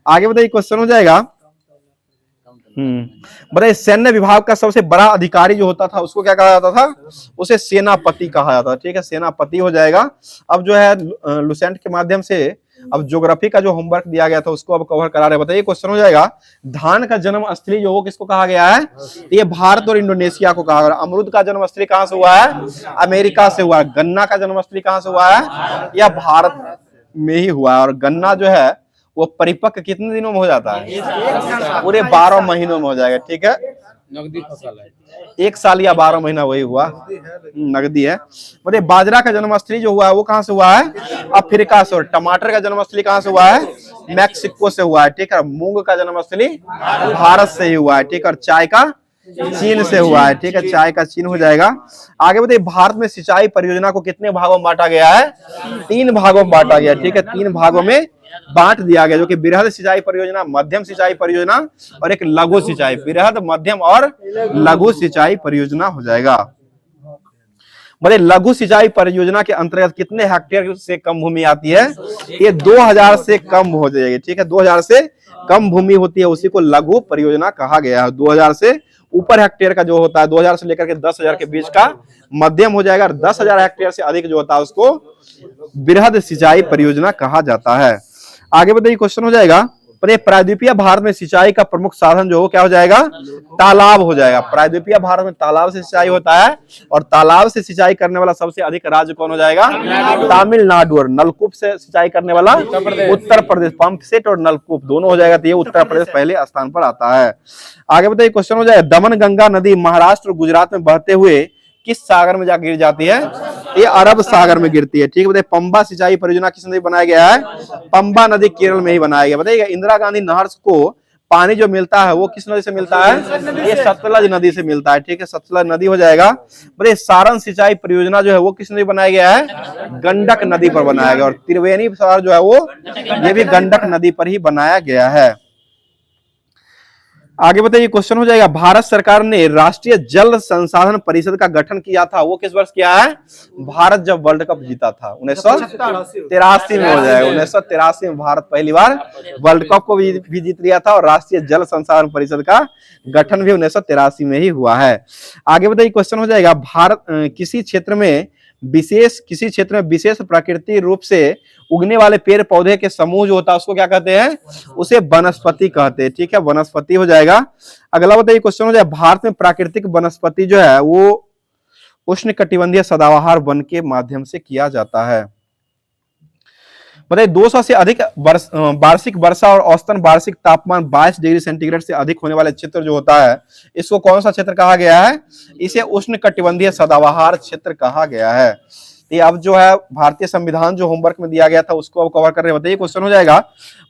Speaker 1: आगे बताइए क्वेश्चन हो जाएगा, बताइए सैन्य विभाग का सबसे बड़ा अधिकारी जो होता था उसको क्या कहा जाता था? उसे सेनापति कहा जाता था, ठीक है, सेनापति हो जाएगा। अब जो है लुसेंट के माध्यम से अब ज्योग्राफी का जो होमवर्क दिया गया था उसको अब कवर करा रहे हैं। बताइए क्वेश्चन हो जाएगा, धान का जन्म स्थली जो वो किसको कहा गया है? ये भारत और इंडोनेशिया को कहा गया। अमरूद का जन्म स्थली कहां से हुआ है? अमेरिका से हुआ है। गन्ना का जन्म स्थली कहां से हुआ है? यह भारत में ही हुआ है। और गन्ना जो है वो परिपक्व कितने दिनों में हो जाता है? पूरे 12 महीनों में हो जाएगा, ठीक है,
Speaker 2: नगदी फसल है।
Speaker 1: 1 साल या 12 महीना वही हुआ, नगदी है। मतलब बाजरा का जन्मस्थली जो हुआ है वो कहां से हुआ है? अफ्रीका से। और टमाटर का जन्मस्थली कहां से हुआ है? मैक्सिको से हुआ है, ठीक है। मूंग का जन्मस्थली भारत से ही हुआ है, ठीक है। और चाय का चीन से हुआ है, ठीक है, चाय का चीन हो जाएगा। आगे बताइए भारत में सिंचाई परियोजना को कितने भागों में बांटा गया है? 3 भागों में बांटा गया, ठीक है, 3 भागों में बांट दिया गया, जो कि बृहद सिंचाई परियोजना, मध्यम सिंचाई परियोजना और एक लघु सिंचाई। बृहद, मध्यम और लघु सिंचाई परियोजना हो जाएगा। मतलब लघु सिंचाई परियोजना के अंतर्गत कितने हेक्टेयर से कम भूमि आती है? ये 2000 से कम हो जाएगी, ठीक है, 2000 से कम भूमि होती है उसी को लघु परियोजना कहा गया है। 2000 से ऊपर हेक्टेयर का जो होता है 2000 से लेकर के 10,000 के बीच का मध्यम हो जाएगा। और 10,000 हेक्टेयर से अधिक जो होता है उसको वृहद सिंचाई परियोजना कहा जाता है। आगे बताइए, क्वेश्चन हो जाएगा, प्रायद्वीपीय भारत में सिंचाई का प्रमुख साधन जो हो क्या हो जाएगा, तालाब हो जाएगा। प्रायद्वीपीय भारत में तालाब से सिंचाई होता है, और तालाब से सिंचाई करने वाला सबसे अधिक राज्य कौन हो जाएगा, तमिलनाडु। और नलकूप से सिंचाई करने वाला उत्तर प्रदेश। पंप सेट और नलकूप दोनों हो जाएगा, तो ये उत्तर प्रदेश पहले स्थान पर आता है। आगे बताइए, क्वेश्चन हो जाएगा, दमन गंगा नदी महाराष्ट्र और गुजरात में बहते हुए किस सागर में जाकर गिर जाती है, ये अरब सागर में गिरती है। ठीक है, बताइए पंबा सिंचाई परियोजना किस नदी बनाया गया है, पंबा नदी केरल में ही बनाया गया। बताइएगा, इंदिरा गांधी नहर को पानी जो मिलता है वो किस नदी से मिलता है, ये सतलज नदी से मिलता है। ठीक है, सतलज नदी हो जाएगा। बताइए सारण सिंचाई परियोजना जो है वो किस नदी बनाया गया है, गंडक नदी पर बनाया गया। और त्रिवेणी शहर जो है वो ये भी गंडक नदी पर ही बनाया गया है। आगे बताइए, क्वेश्चन हो जाएगा, भारत सरकार ने राष्ट्रीय जल संसाधन परिषद का गठन किया था, वो किस वर्ष किया है, भारत जब वर्ल्ड कप जीता था 1983 में हो जाएगा। 1983 में भारत पहली बार वर्ल्ड कप को भी जीत लिया था, और राष्ट्रीय जल संसाधन परिषद का गठन भी 1983 में ही हुआ है। आगे बताइए, क्वेश्चन हो जाएगा, भारत किसी क्षेत्र में विशेष प्राकृतिक रूप से उगने वाले पेड़ पौधे के समूह जो होता है उसको क्या कहते हैं, उसे वनस्पति कहते हैं। ठीक है, वनस्पति हो जाएगा। अगला बताइए, क्वेश्चन हो जाएगा, भारत में प्राकृतिक वनस्पति जो है वो उष्णकटिबंधीय सदाबहार वन के माध्यम से किया जाता है। बताइए 200 से अधिक वार्षिक वर्षा और औसतन वार्षिक तापमान 22 डिग्री सेंटीग्रेड से अधिक होने वाले क्षेत्र जो होता है इसको कौन सा क्षेत्र कहा गया है, इसे उष्णकटिबंधीय सदाबहार क्षेत्र कहा गया है। ये अब जो है भारतीय संविधान जो होमवर्क में दिया गया था उसको अब कवर कर रहे हैं। बताइए, क्वेश्चन हो जाएगा,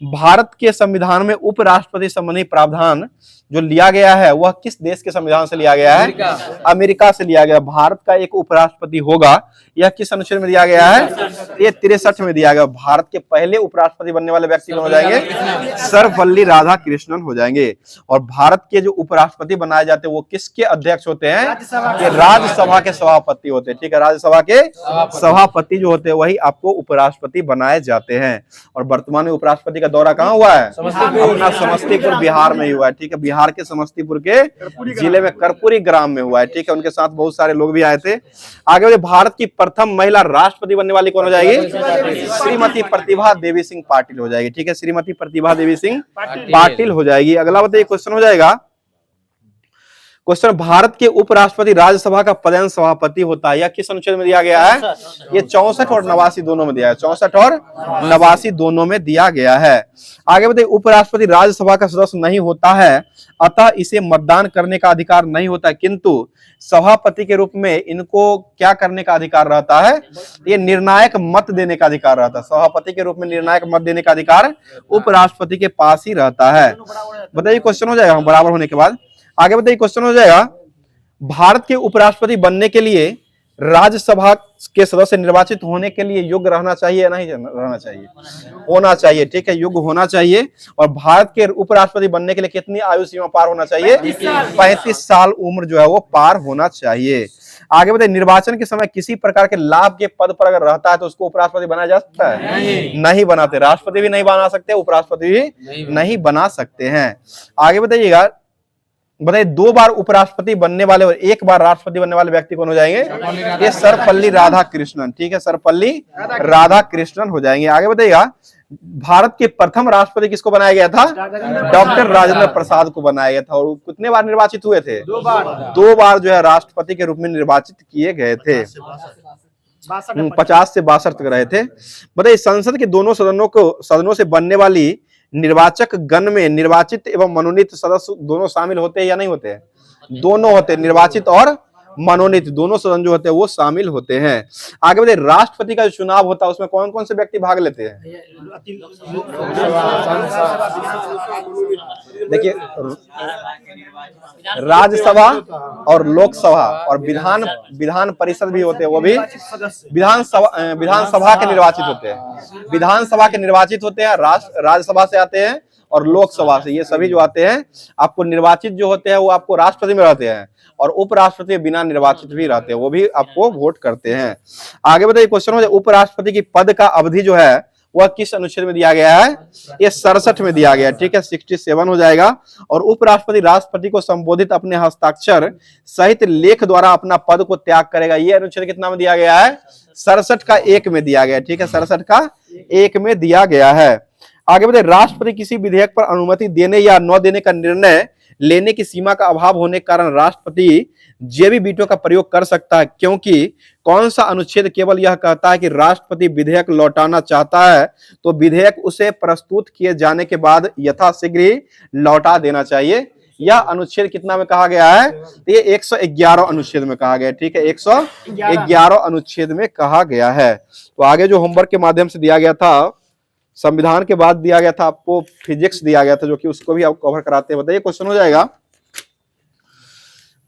Speaker 1: भारत के संविधान में उपराष्ट्रपति संबंधी प्रावधान जो लिया गया है वह किस देश के संविधान से लिया गया है, अमेरिका से लिया गया। भारत का एक उपराष्ट्रपति होगा, यह किस अनुच्छेद में दिया गया है, ये 63 में दिया गया। भारत के पहले उपराष्ट्रपति बनने वाले व्यक्ति कौन हो जाएंगे, सर्वपल्ली राधाकृष्णन हो जाएंगे। और भारत के जो उपराष्ट्रपति बनाए जाते हैं वो किसके अध्यक्ष होते हैं, ये राज्यसभा के सभापति होते हैं। ठीक है, राज्यसभा के सभापति जो होते हैं वही आपको उपराष्ट्रपति बनाए जाते हैं। और वर्तमान में उपराष्ट्रपति का दौरा कहाँ हुआ है, अपना समस्तीपुर बिहार में ही हुआ है। ठीक है, बिहार के समस्तीपुर के जिले में कर्पूरी ग्राम में हुआ है। ठीक है, उनके साथ बहुत सारे लोग भी आए थे। आगे भारत की प्रथम महिला राष्ट्रपति बनने वाली कौन हो जाएगी, श्रीमती प्रतिभा देवी सिंह पाटिल हो जाएगी। ठीक है, श्रीमती प्रतिभा देवी सिंह पाटिल हो जाएगी। अगला बताइए, क्वेश्चन हो जाएगा, क्वेश्चन, भारत के उपराष्ट्रपति राज्यसभा का पदेन सभापति होता है, यह किस अनुच्छेद में दिया गया है, ये 64 और 89 दोनों में दिया है, 64 और 89 दोनों में दिया गया है। आगे बताइए, उपराष्ट्रपति राज्यसभा का सदस्य नहीं होता है, अतः इसे मतदान करने का अधिकार नहीं होता है, किंतु सभापति के रूप में इनको क्या करने का अधिकार रहता है, ये निर्णायक मत देने का अधिकार रहता है। सभापति के रूप में निर्णायक मत देने का अधिकार उपराष्ट्रपति के पास ही रहता है। बताइए, क्वेश्चन हो जाएगा बराबर होने के बाद। आगे बताइए, क्वेश्चन हो जाएगा, भारत के उपराष्ट्रपति बनने के लिए राज्यसभा के सदस्य निर्वाचित होने के लिए योग्य रहना चाहिए या नहीं रहना चाहिए, होना चाहिए। ठीक है, योग्य होना चाहिए। और भारत के उपराष्ट्रपति बनने के लिए कितनी आयु सीमा पार होना चाहिए, 35 साल उम्र जो है वो पार होना चाहिए। आगे बताइए, निर्वाचन के समय किसी प्रकार के लाभ के पद पर अगर रहता है तो उसको उपराष्ट्रपति बनाया जा सकता है, नहीं बनाते। राष्ट्रपति भी नहीं बना सकते, उपराष्ट्रपति भी नहीं बना सकते हैं। आगे बताइएगा, बताइए 2 बार उपराष्ट्रपति बनने वाले और 1 बार राष्ट्रपति बनने वाले व्यक्ति कौन हो जाएंगे, ये सर्वपल्ली राधाकृष्णन। ठीक है, सर्वपल्ली राधाकृष्णन हो जाएंगे। आगे बताइएगा, भारत के प्रथम राष्ट्रपति किसको बनाया गया था, डॉक्टर राजेंद्र प्रसाद को बनाया गया था। और कितने बार निर्वाचित हुए थे, 2 बार जो है राष्ट्रपति के रूप में निर्वाचित किए गए थे। 50 से 62 तक रहे थे। बताइए, संसद के दोनों सदनों से बनने वाली निर्वाचक गण में निर्वाचित एवं मनोनीत सदस्य दोनों शामिल होते हैं या नहीं होते हैं, दोनों होते हैं, निर्वाचित और मनोनीत दोनों सदन जो होते हैं वो शामिल होते हैं। आगे बढ़े, राष्ट्रपति का जो चुनाव होता है उसमें कौन कौन से व्यक्ति भाग लेते हैं, देखिए राज्यसभा और लोकसभा और विधान परिषद भी होते हैं, वो भी विधानसभा के निर्वाचित होते हैं, विधानसभा के निर्वाचित होते हैं, राज्यसभा से आते हैं और लोकसभा से, ये सभी जो आते हैं आपको निर्वाचित जो होते हैं वो आपको राष्ट्रपति में रहते हैं और उपराष्ट्रपति बिना निर्वाचित भी रहते हैं, वो भी आपको वोट करते हैं। आगे बताइए, क्वेश्चन हो जाए, उपराष्ट्रपति की पद का अवधि जो है वह किस अनुच्छेद में दिया गया है? ये 67 में दिया गया है, ठीक है, 67 हो जाएगा। और उपराष्ट्रपति राष्ट्रपति को संबोधित अपने हस्ताक्षर सहित लेख द्वारा अपना पद को त्याग करेगा। ये अनुच्छेद कितना में दिया गया है? 67 का 1 में दिया गया है, ठीक है, 67 का 1 में दिया गया है। आगे बढ़े, राष्ट्रपति किसी विधेयक पर अनुमति देने या न देने का निर्णय लेने की सीमा का अभाव होने के कारण राष्ट्रपति जेबी वीटो का प्रयोग कर सकता है, क्योंकि कौन सा अनुच्छेद केवल यह कहता है कि राष्ट्रपति विधेयक लौटाना चाहता है तो विधेयक उसे प्रस्तुत किए जाने के बाद यथाशीघ्र ही लौटा देना चाहिए। यह अनुच्छेद कितना में कहा गया है? तो ये 111 अनुच्छेद में कहा गया है, ठीक है, 111 अनुच्छेद में कहा गया है। तो आगे जो होमवर्क के माध्यम से दिया गया था, संविधान के बाद दिया गया था आपको फिजिक्स दिया गया था, जो कि उसको भी आप कवर कराते हैं। बताइए, क्वेश्चन हो जाएगा,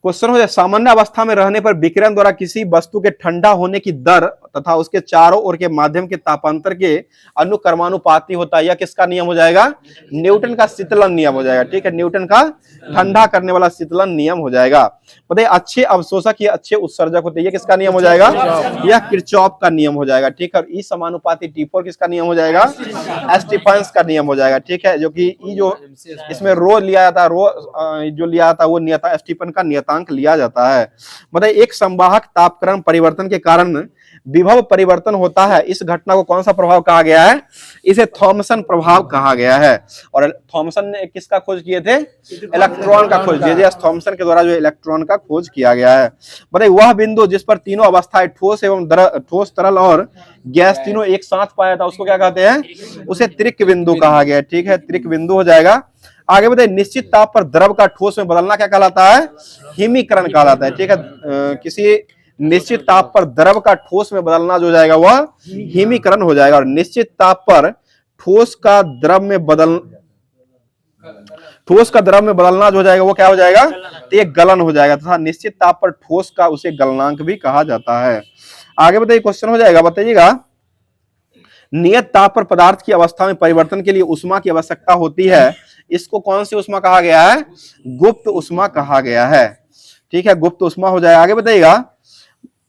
Speaker 1: सामान्य अवस्था में रहने पर विकिरण द्वारा किसी वस्तु के ठंडा होने की दर तथा उसके चारों ओर के माध्यम के तापांतर के अनुक्रमानुपाती होता है। यह किसका नियम हो जाएगा? न्यूटन का शीतलन नियम हो जाएगा, ठीक है, न्यूटन का ठंडा करने वाला शीतलन नियम हो जाएगा। बताइए, अच्छे अवशोषक या अच्छे उत्सर्जक होते हैं, यह किसका नियम हो जाएगा? यह किरचॉफ का नियम हो जाएगा, ठीक है। और ई समानुपाती T4 किसका नियम हो जाएगा? स्टीफेंस का नियम हो जाएगा, ठीक है, जो कि ई जो इसमें रो लिया जाता है, रो जो लिया जाता है वो नियतांक स्टीफन का नियतांक लिया जाता है। मतलब एक संवाहक तापक्रम परिवर्तन के कारण विभव परिवर्तन होता है, इस घटना को कौन सा प्रभाव कहा गया है? इसे थॉमसन प्रभाव कहा गया है। और थॉमसन ने किसका खोज किए थे? इलेक्ट्रॉन का खोज किया, थॉमसन के द्वारा जो इलेक्ट्रॉन का खोज किया गया है। बताइए, वह बिंदु जिस पर तीनों अवस्थाएं ठोस, तरल और गैस तीनों एक साथ पाया था, उसको क्या कहते हैं? उसे त्रिक बिंदु कहा गया है, ठीक है, त्रिक बिंदु हो जाएगा। आगे बताइए, निश्चित ताप पर द्रव का ठोस में बदलना क्या कहलाता है? हिमीकरण कहलाता है, ठीक है। किसी निश्चित ताप पर द्रव का ठोस में बदलना जो जाएगा वह हिमीकरण हो जाएगा। और निश्चित ताप पर ठोस का द्रव में बदलना जो हो जाएगा वो क्या हो जाएगा? तो एक गलन हो जाएगा, तथा निश्चित ताप पर ठोस का उसे गलनांक भी कहा जाता है। आगे बताइए, क्वेश्चन हो जाएगा, बताइएगा, नियत ताप पर पदार्थ की अवस्था में परिवर्तन के लिए उष्मा की आवश्यकता होती है, इसको कौन सी उष्मा कहा गया है? गुप्त उष्मा कहा गया है, ठीक है, गुप्त उष्मा हो जाएगा। आगे बताइएगा,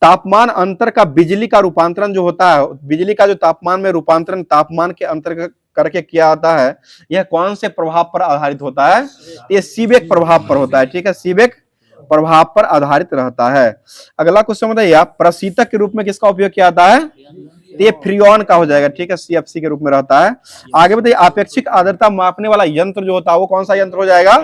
Speaker 1: तापमान अंतर का बिजली का रूपांतरण जो होता है, बिजली का जो तापमान में रूपांतरण तापमान के अंतर करके किया जाता है, यह कौन से प्रभाव पर आधारित होता है? ये सीबेक प्रभाव पर होता है, ठीक है, सीबेक प्रभाव पर आधारित रहता है। अगला क्वेश्चन बताइए, प्रशीतक के रूप में किसका उपयोग किया जाता है? ये फ्रियोन का हो जाएगा, ठीक है, CFC के रूप में रहता है। आगे बताइए, आपेक्षिक आर्द्रता मापने वाला यंत्र जो होता है वो कौन सा यंत्र हो जाएगा?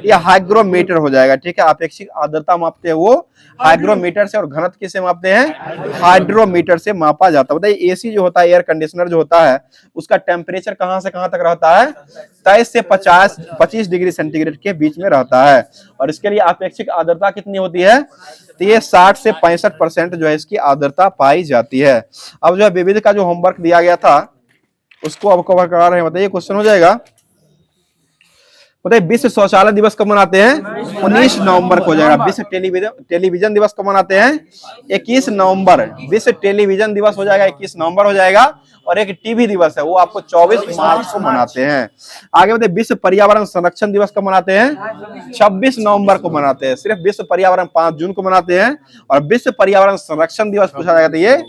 Speaker 1: ये हाइग्रोमीटर हो जाएगा, ठीक है, आपेक्षिक आर्द्रता मापते हैं वो हाइग्रोमीटर से, और घनत्व किससे मापते हैं? हाइड्रोमीटर से मापा जाता है। बताइए, AC जो होता है, एयर कंडीशनर जो होता है, उसका टेम्परेचर कहां से कहां तक रहता है? 23 से 25 डिग्री सेंटीग्रेड के बीच में रहता है। और इसके लिए आपेक्षिक आर्द्रता कितनी होती है? तो ये 60 से 65% जो है इसकी आर्द्रता पाई जाती है। अब जो है विविध का जो होमवर्क दिया गया था उसको अब कवर करा रहे हैं। बताइए, क्वेश्चन हो जाएगा, बताइए, विश्व शौचालय दिवस कब मनाते हैं? 19 नवंबर को हो जाएगा। विश्व टेलीविजन दिवस कब मनाते हैं? 21 नवंबर। विश्व टेलीविजन दिवस हो जाएगा 21 नवंबर हो जाएगा। और एक टीवी दिवस है वो आपको 24 मार्च को मनाते हैं। आगे बताइए, विश्व पर्यावरण संरक्षण दिवस कब मनाते हैं? 26 नवंबर को मनाते हैं। सिर्फ विश्व पर्यावरण 5 जून को मनाते हैं। और विश्व पर्यावरण संरक्षण दिवस पूछा जाएगा तो ये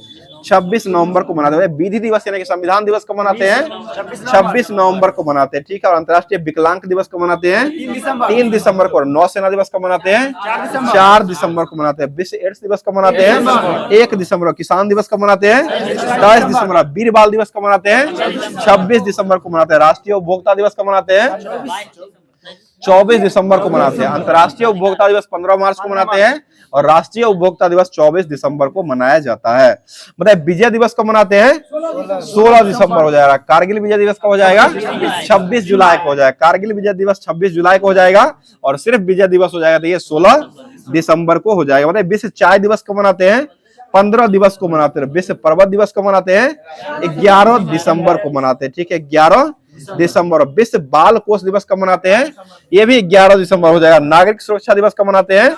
Speaker 1: 26 नवंबर को मनाते हैं। विधि दिवस यानी कि संविधान दिवस को मनाते हैं 26 नवंबर को मनाते हैं, ठीक है। और अंतर्राष्ट्रीय विकलांग दिवस को मनाते हैं 3 दिसंबर को। नौसेना दिवस को मनाते हैं 4 दिसंबर को मनाते हैं। विश्व एड्स दिवस को मनाते हैं 1 दिसंबर। किसान दिवस को मनाते हैं 22 दिसंबर। वीर बाल दिवस को मनाते हैं 26 दिसंबर को मनाते हैं। राष्ट्रीय उपभोक्ता दिवस को मनाते हैं 24 दिसंबर को मनाते हैं। अंतर्राष्ट्रीय उपभोक्ता दिवस 15 मार्च को मनाते हैं और राष्ट्रीय उपभोक्ता दिवस 24 दिसंबर को मनाया जाता है। मतलब विजय दिवस को मनाते हैं 16 दिसंबर हो जाएगा। कारगिल विजय दिवस कब हो जाएगा? 26 जुलाई को हो जाएगा। कारगिल विजय दिवस 26 जुलाई को हो जाएगा और सिर्फ विजय दिवस हो जाएगा तो ये 16 दिसंबर को हो जाएगा। मतलब विश्व चाय दिवस को मनाते हैं 15 दिवस को मनाते हैं। विश्व पर्वत दिवस को मनाते हैं 11 दिसंबर को मनाते हैं, ठीक है, 11 दिसंबर। विश्व बाल कोष दिवस कब मनाते हैं? ये भी 11 दिसंबर हो जाएगा। नागरिक सुरक्षा दिवस कब मनाते हैं?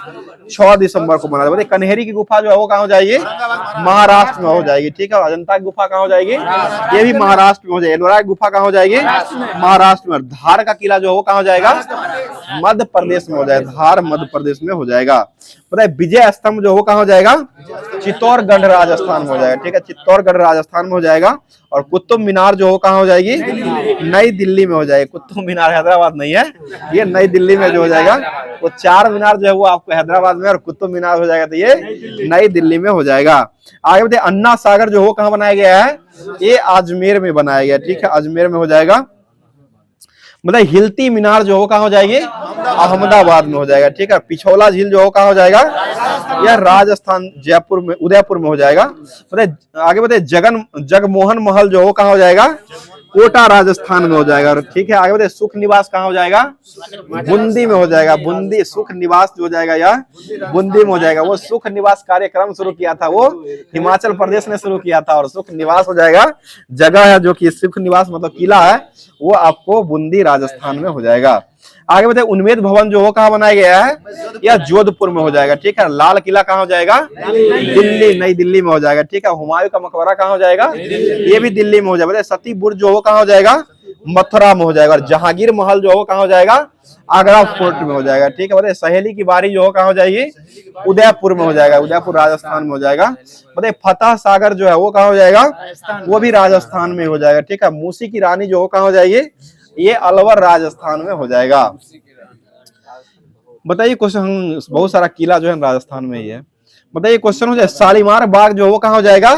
Speaker 1: 6 दिसंबर को मनाते हैं। कन्हेरी की गुफा जो है वो कहाँ हो जाएगी? महाराष्ट्र में हो जाएगी, ठीक है। अजंता की गुफा कहाँ हो जाएगी? ये भी महाराष्ट्र में हो जाएगी। एलोरा की गुफा कहाँ हो जाएगी? महाराष्ट्र में। धार का किला जो है वो कहाँ हो जाएगा? मध्य प्रदेश में हो जाएगा। धार मध्य प्रदेश में हो जाएगा। बताइए विजय स्तंभ जो वो कहाँ हो जाएगा, चित्तौड़गढ़ राजस्थान में हो जाएगा, ठीक है, चित्तौड़गढ़ राजस्थान में हो जाएगा। और कुतुब मीनार जो हो कहाँ हो जाएगी, नई दिल्ली में हो जाएगी। कुतुब मीनार हैदराबाद नहीं है, ये नई दिल्ली में जो हो जाएगा। वो चार मीनार जो है वो आपको हैदराबाद में, और कुतुब मीनार हो जाएगा तो ये नई दिल्ली में हो जाएगा। आगे बताइए अन्ना सागर जो हो कहाँ बनाया गया है, ये अजमेर में बनाया गया, ठीक है, अजमेर में हो जाएगा। मतलब हिलती मीनार जो हो कहाँ हो जाएगी, अहमदाबाद में हो जाएगा, ठीक है। पिछोला झील जो हो कहाँ हो जाएगा, यह राजस्थान जयपुर में, उदयपुर में हो जाएगा। मतलब आगे बताइए जगमोहन महल जो हो कहाँ हो जाएगा, कोटा राजस्थान में हो जाएगा, ठीक है। आगे बताइए सुख निवास कहाँ हो जाएगा, बूंदी में हो जाएगा। बूंदी सुख निवास जो हो जाएगा यह बूंदी में हो जाएगा। वो सुख निवास कार्यक्रम शुरू किया था वो हिमाचल प्रदेश ने शुरू किया था, और सुख निवास हो जाएगा जगह है जो कि सुख निवास मतलब किला है, वो आपको बूंदी राजस्थान में हो जाएगा। आगे बताइए उन्मेद भवन जो हो कहाँ बनाया गया है, यह जोधपुर में हो जाएगा, ठीक है। लाल किला कहाँ हो जाएगा, दिल्ली, नई दिल्ली में हो जाएगा, ठीक है। हुमायूं का मकबरा कहाँ हो जाएगा, ये भी दिल्ली में हो जाएगा। सती बुर्ज जो हो कहाँ हो जाएगा, मथुरा में हो जाएगा। और जहांगीर महल जो हो कहाँ हो जाएगा, आगरा फोर्ट में हो जाएगा, ठीक है। बताइए सहेली की बारी जो हो कहाँ हो जाएगी, उदयपुर में हो जाएगा, उदयपुर राजस्थान में हो जाएगा। बताइए फतेह सागर जो है वो कहाँ हो जाएगा, वो भी राजस्थान में हो जाएगा, ठीक है। मूसी की रानी जो हो कहाँ हो जाएगी, ये अलवर राजस्थान में हो जाएगा। बताइए क्वेश्चन, बहुत सारा किला जो है राजस्थान में ही है। बताइए क्वेश्चन हो जाए शालीमार बाग जो वो कहाँ हो जाएगा,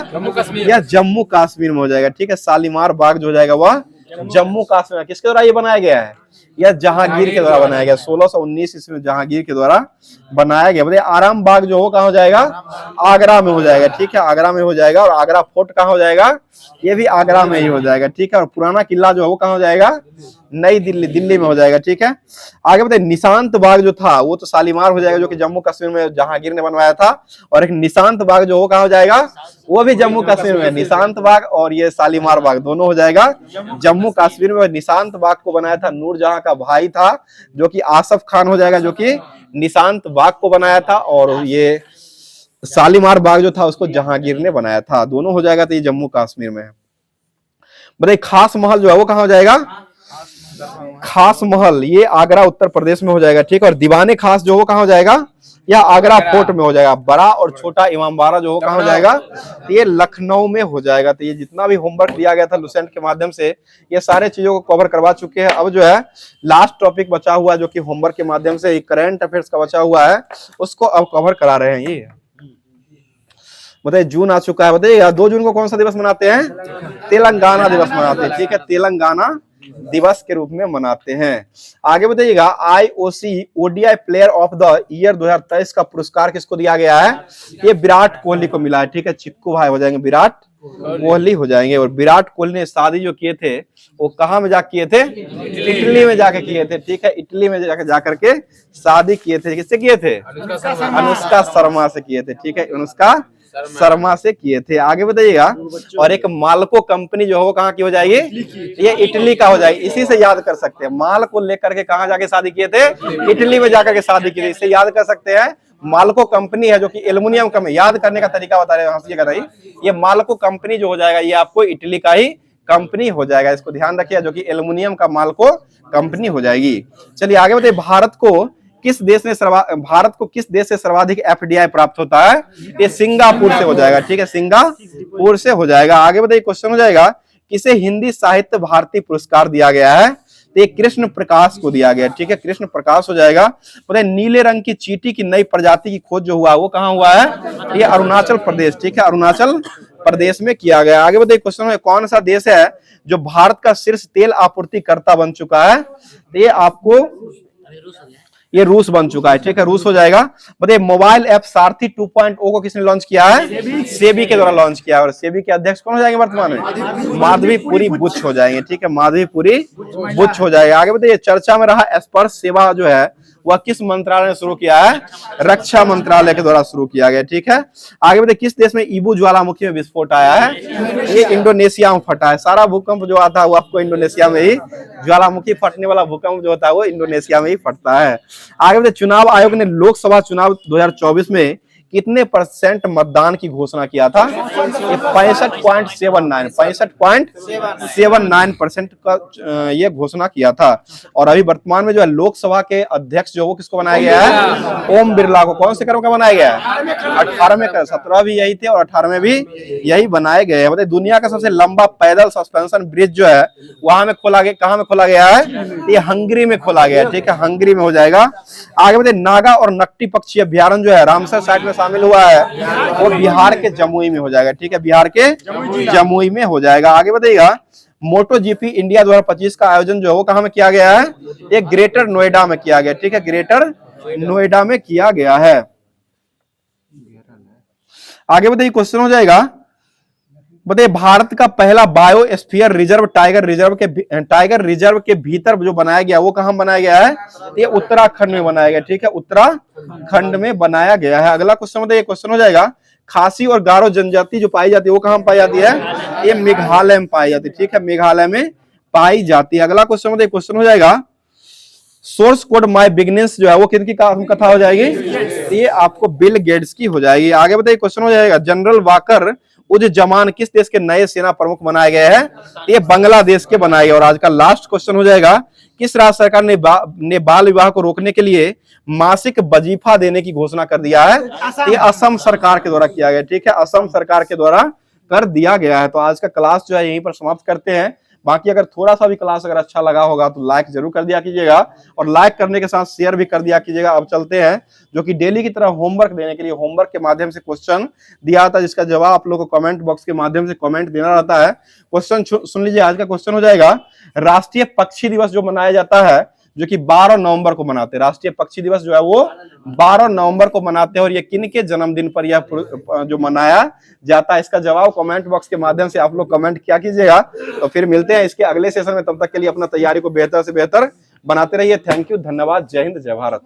Speaker 1: या जम्मू कश्मीर में हो जाएगा, ठीक है। शालीमार बाग जो हो जाएगा वह जम्मू कश्मीर। किसके द्वारा ये बनाया गया है, यह जहांगीर के द्वारा बनाया गया, 1619 ईस्वी में जहांगीर के द्वारा बनाया गया। बताइए आराम बाग जो हो कहाँ हो जाएगा, आगरा में हो जाएगा, ठीक है, आगरा में हो जाएगा। और आगरा फोर्ट कहाँ हो जाएगा, ये भी आगरा में ही हो जाएगा, ठीक है। और पुराना किला जो है वो कहाँ हो जाएगा, नई दिल्ली, दिल्ली में हो जाएगा, ठीक है। आगे बताइए निशांत बाग जो था वो तो शालीमार हो जाएगा, जो कि जम्मू कश्मीर में जहांगीर ने बनवाया था। और एक निशांत बाग जो हो कहाँ हो जाएगा, वो भी जम्मू कश्मीर में। निशांत बाग और ये शालीमार बाग दोनों हो जाएगा जम्मू कश्मीर में। निशांत बाग को बनाया था नूरजहां का भाई था, जो कि आसफ खान हो जाएगा, जो कि निशांत बाग को बनाया था। और ये शालीमार बाग जो था उसको जहांगीर ने बनाया था, दोनों हो जाएगा। तो ये जम्मू कश्मीर में है। बताइए खास महल जो है वो कहाँ हो जाएगा, खास महल ये आगरा उत्तर प्रदेश में हो जाएगा, ठीक है। और दीवाने खास जो वो कहाँ हो जाएगा, या आगरा फोर्ट में हो जाएगा। बड़ा और छोटा इमामबाड़ा जो हो कहाँ हो जाएगा, तो ये लखनऊ में हो जाएगा। तो ये जितना भी होमवर्क दिया गया था लुसेंट के माध्यम से, ये सारे चीजों को कवर करवा चुके हैं। अब जो है लास्ट टॉपिक बचा हुआ, जो कि होमवर्क के माध्यम से करंट अफेयर्स का बचा हुआ है, उसको अब कवर करा रहे हैं। ये बताइए जून आ चुका है। बताइए 2 जून को कौन सा दिवस मनाते हैं, तेलंगाना दिवस मनाते हैं, ठीक है, तेलंगाना दिवस के रूप में मनाते हैं। आगे बताइएगा IOC ODI player of the year 2023 का पुरस्कार किसको दिया गया है, ये विराट कोहली को मिला है, ठीक है। चिक्कू भाई हो जाएंगे, विराट कोहली हो जाएंगे। और विराट कोहली ने शादी जो किए थे वो कहाँ में जाके किए थे, इटली में जाके किए थे, ठीक है। इटली में जाकर के शादी किए थे। किससे किए थे, अनुष्का शर्मा से किए थे, ठीक है, अनुष्का शर्मा से किए थे। आगे बताइएगा और एक माल्को कंपनी जो है वो कहाँ की हो जाएगी, ये इटली का हो जाएगी। इसी से याद कर सकते हैं, माल को लेकर के कहाँ जाके शादी किए थे, इटली में जाकर के शादी की थी। इससे याद कर सकते हैं माल्को कंपनी है जो कि एल्युमिनियम का, याद करने का तरीका बता रहे हैं। ये माल्को कंपनी जो हो जाएगा ये आपको इटली का ही कंपनी हो जाएगा, इसको ध्यान रखिए, जो कि एल्युमिनियम का माल्को कंपनी हो जाएगी। चलिए आगे बताइए भारत को किस देश से सर्वाधिक FDI प्राप्त होता है, ये सिंगापुर से हो जाएगा, ठीक है, सिंगापुर से हो जाएगा। आगे बताइए क्वेश्चन हो जाएगा किसे हिंदी साहित्य भारती पुरस्कार दिया गया है, तो ये कृष्ण प्रकाश को दिया गया, ठीक है, कृष्ण प्रकाश हो जाएगा। बताइए नीले रंग की चींटी की नई प्रजाति की खोज जो हुआ वो कहाँ हुआ है, ये अरुणाचल प्रदेश, ठीक है, अरुणाचल प्रदेश में किया गया। आगे बताइए क्वेश्चन में कौन सा देश है जो भारत का शीर्ष तेल आपूर्तिकर्ता बन चुका है, तो ये आपको ये रूस बन चुका है, ठीक है, रूस हो जाएगा। बताइए मोबाइल ऐप सारथी 2.0 को किसने लॉन्च किया है, सेबी के द्वारा लॉन्च किया है। और सेबी के अध्यक्ष कौन हो जाएंगे वर्तमान में, माधवीपुरी बुच हो जाएंगे, ठीक है, माधवीपुरी बुच हो जाएगा। आगे बताइए चर्चा में रहा स्पर्श सेवा जो है वह किस मंत्रालय ने शुरू किया है, रक्षा मंत्रालय के द्वारा शुरू किया गया, ठीक है। आगे बताइए किस देश में ईबू ज्वालामुखी में विस्फोट आया है, ये इंडोनेशिया में फटा है। सारा भूकंप जो आता है वो आपको इंडोनेशिया में ही, ज्वालामुखी फटने वाला भूकंप जो होता है वो इंडोनेशिया में ही फटता है। आगे बताइए चुनाव आयोग ने लोकसभा चुनाव 2024 में कितने % मतदान की घोषणा किया था, 65.79% का ये घोषणा किया था। और अभी वर्तमान में जो है लोकसभा के अध्यक्ष जो वो किसको बनाया गया है? ओम बिरला को। कौन से क्रम का बनाया गया है? 18वें क्रम। 17 भी यही थे और 18वें भी यही बनाए गए हैं। मतलब दुनिया का सबसे लंबा पैदल सस्पेंशन ब्रिज जो है वहां में खोला गया। कहां में खोला गया है? ये हंगरी में खोला गया है। ठीक है, हंगरी में हो जाएगा। आगे बढ़े, नागा और नकटी पक्षी अभ्यारण्य जो है रामसर साइट में शामिल हुआ है, वो बिहार के जमुई में हो जाएगा। ठीक है, बिहार के जमुई में हो जाएगा। आगे बढ़ेगा, मोटो जीपी इंडिया 2025 का आयोजन जो है वो कहां में किया गया है? ये ग्रेटर नोएडा में किया गया। ठीक है, ग्रेटर नोएडा में किया गया है। आगे बताइए, क्वेश्चन हो जाएगा, बताइए भारत का पहला बायोस्फीयर रिजर्व टाइगर रिजर्व के भीतर जो बनाया गया वो कहां बनाया गया है? ये उत्तराखंड में बनाया गया। ठीक है, उत्तराखंड में बनाया गया है। अगला क्वेश्चन बताइए, क्वेश्चन हो जाएगा, खासी और गारो जनजाति जो पाई जाती है वो कहां पाई जाती है? ये मेघालय में पाई जाती है। ठीक है, मेघालय में पाई जाती है। अगला क्वेश्चन बताइए, क्वेश्चन हो जाएगा, सोर्स कोड माय बिगनेस जो है वो किनकी कथा हो जाएगी? ये आपको बिल गेट्स की हो जाएगी। आगे बताइए, क्वेश्चन हो जाएगा, जनरल वाकर उज जमान किस देश के नए सेना प्रमुख बनाए गए हैं? ये बांग्लादेश के बनाए गए। और आज का लास्ट क्वेश्चन हो जाएगा, किस राज्य सरकार ने बाल विवाह को रोकने के लिए मासिक वजीफा देने की घोषणा कर दिया है? ये असम सरकार के द्वारा किया गया। ठीक है, असम सरकार के द्वारा कर दिया गया है। तो आज का क्लास जो है यहीं पर समाप्त करते हैं। बाकी अगर थोड़ा सा भी क्लास अगर अच्छा लगा होगा तो लाइक जरूर कर दिया कीजिएगा और लाइक करने के साथ शेयर भी कर दिया कीजिएगा। अब चलते हैं जो कि डेली की तरह होमवर्क देने के लिए, होमवर्क के माध्यम से क्वेश्चन दिया था जिसका जवाब आप लोगों को कमेंट बॉक्स के माध्यम से कमेंट देना रहता है। क्वेश्चन सुन लीजिए। आज का क्वेश्चन हो जाएगा, राष्ट्रीय पक्षी दिवस जो मनाया जाता है जो कि 12 नवंबर को मनाते हैं, राष्ट्रीय पक्षी दिवस जो है वो 12 नवंबर को मनाते हैं और ये किनके जन्मदिन पर यह जो मनाया जाता है, इसका जवाब कमेंट बॉक्स के माध्यम से आप लोग कमेंट किया कीजिएगा। तो फिर मिलते हैं इसके अगले सेशन में। तब तक के लिए अपना तैयारी को बेहतर से बेहतर बनाते रहिए। थैंक यू, धन्यवाद, जय हिंद, जय भारत।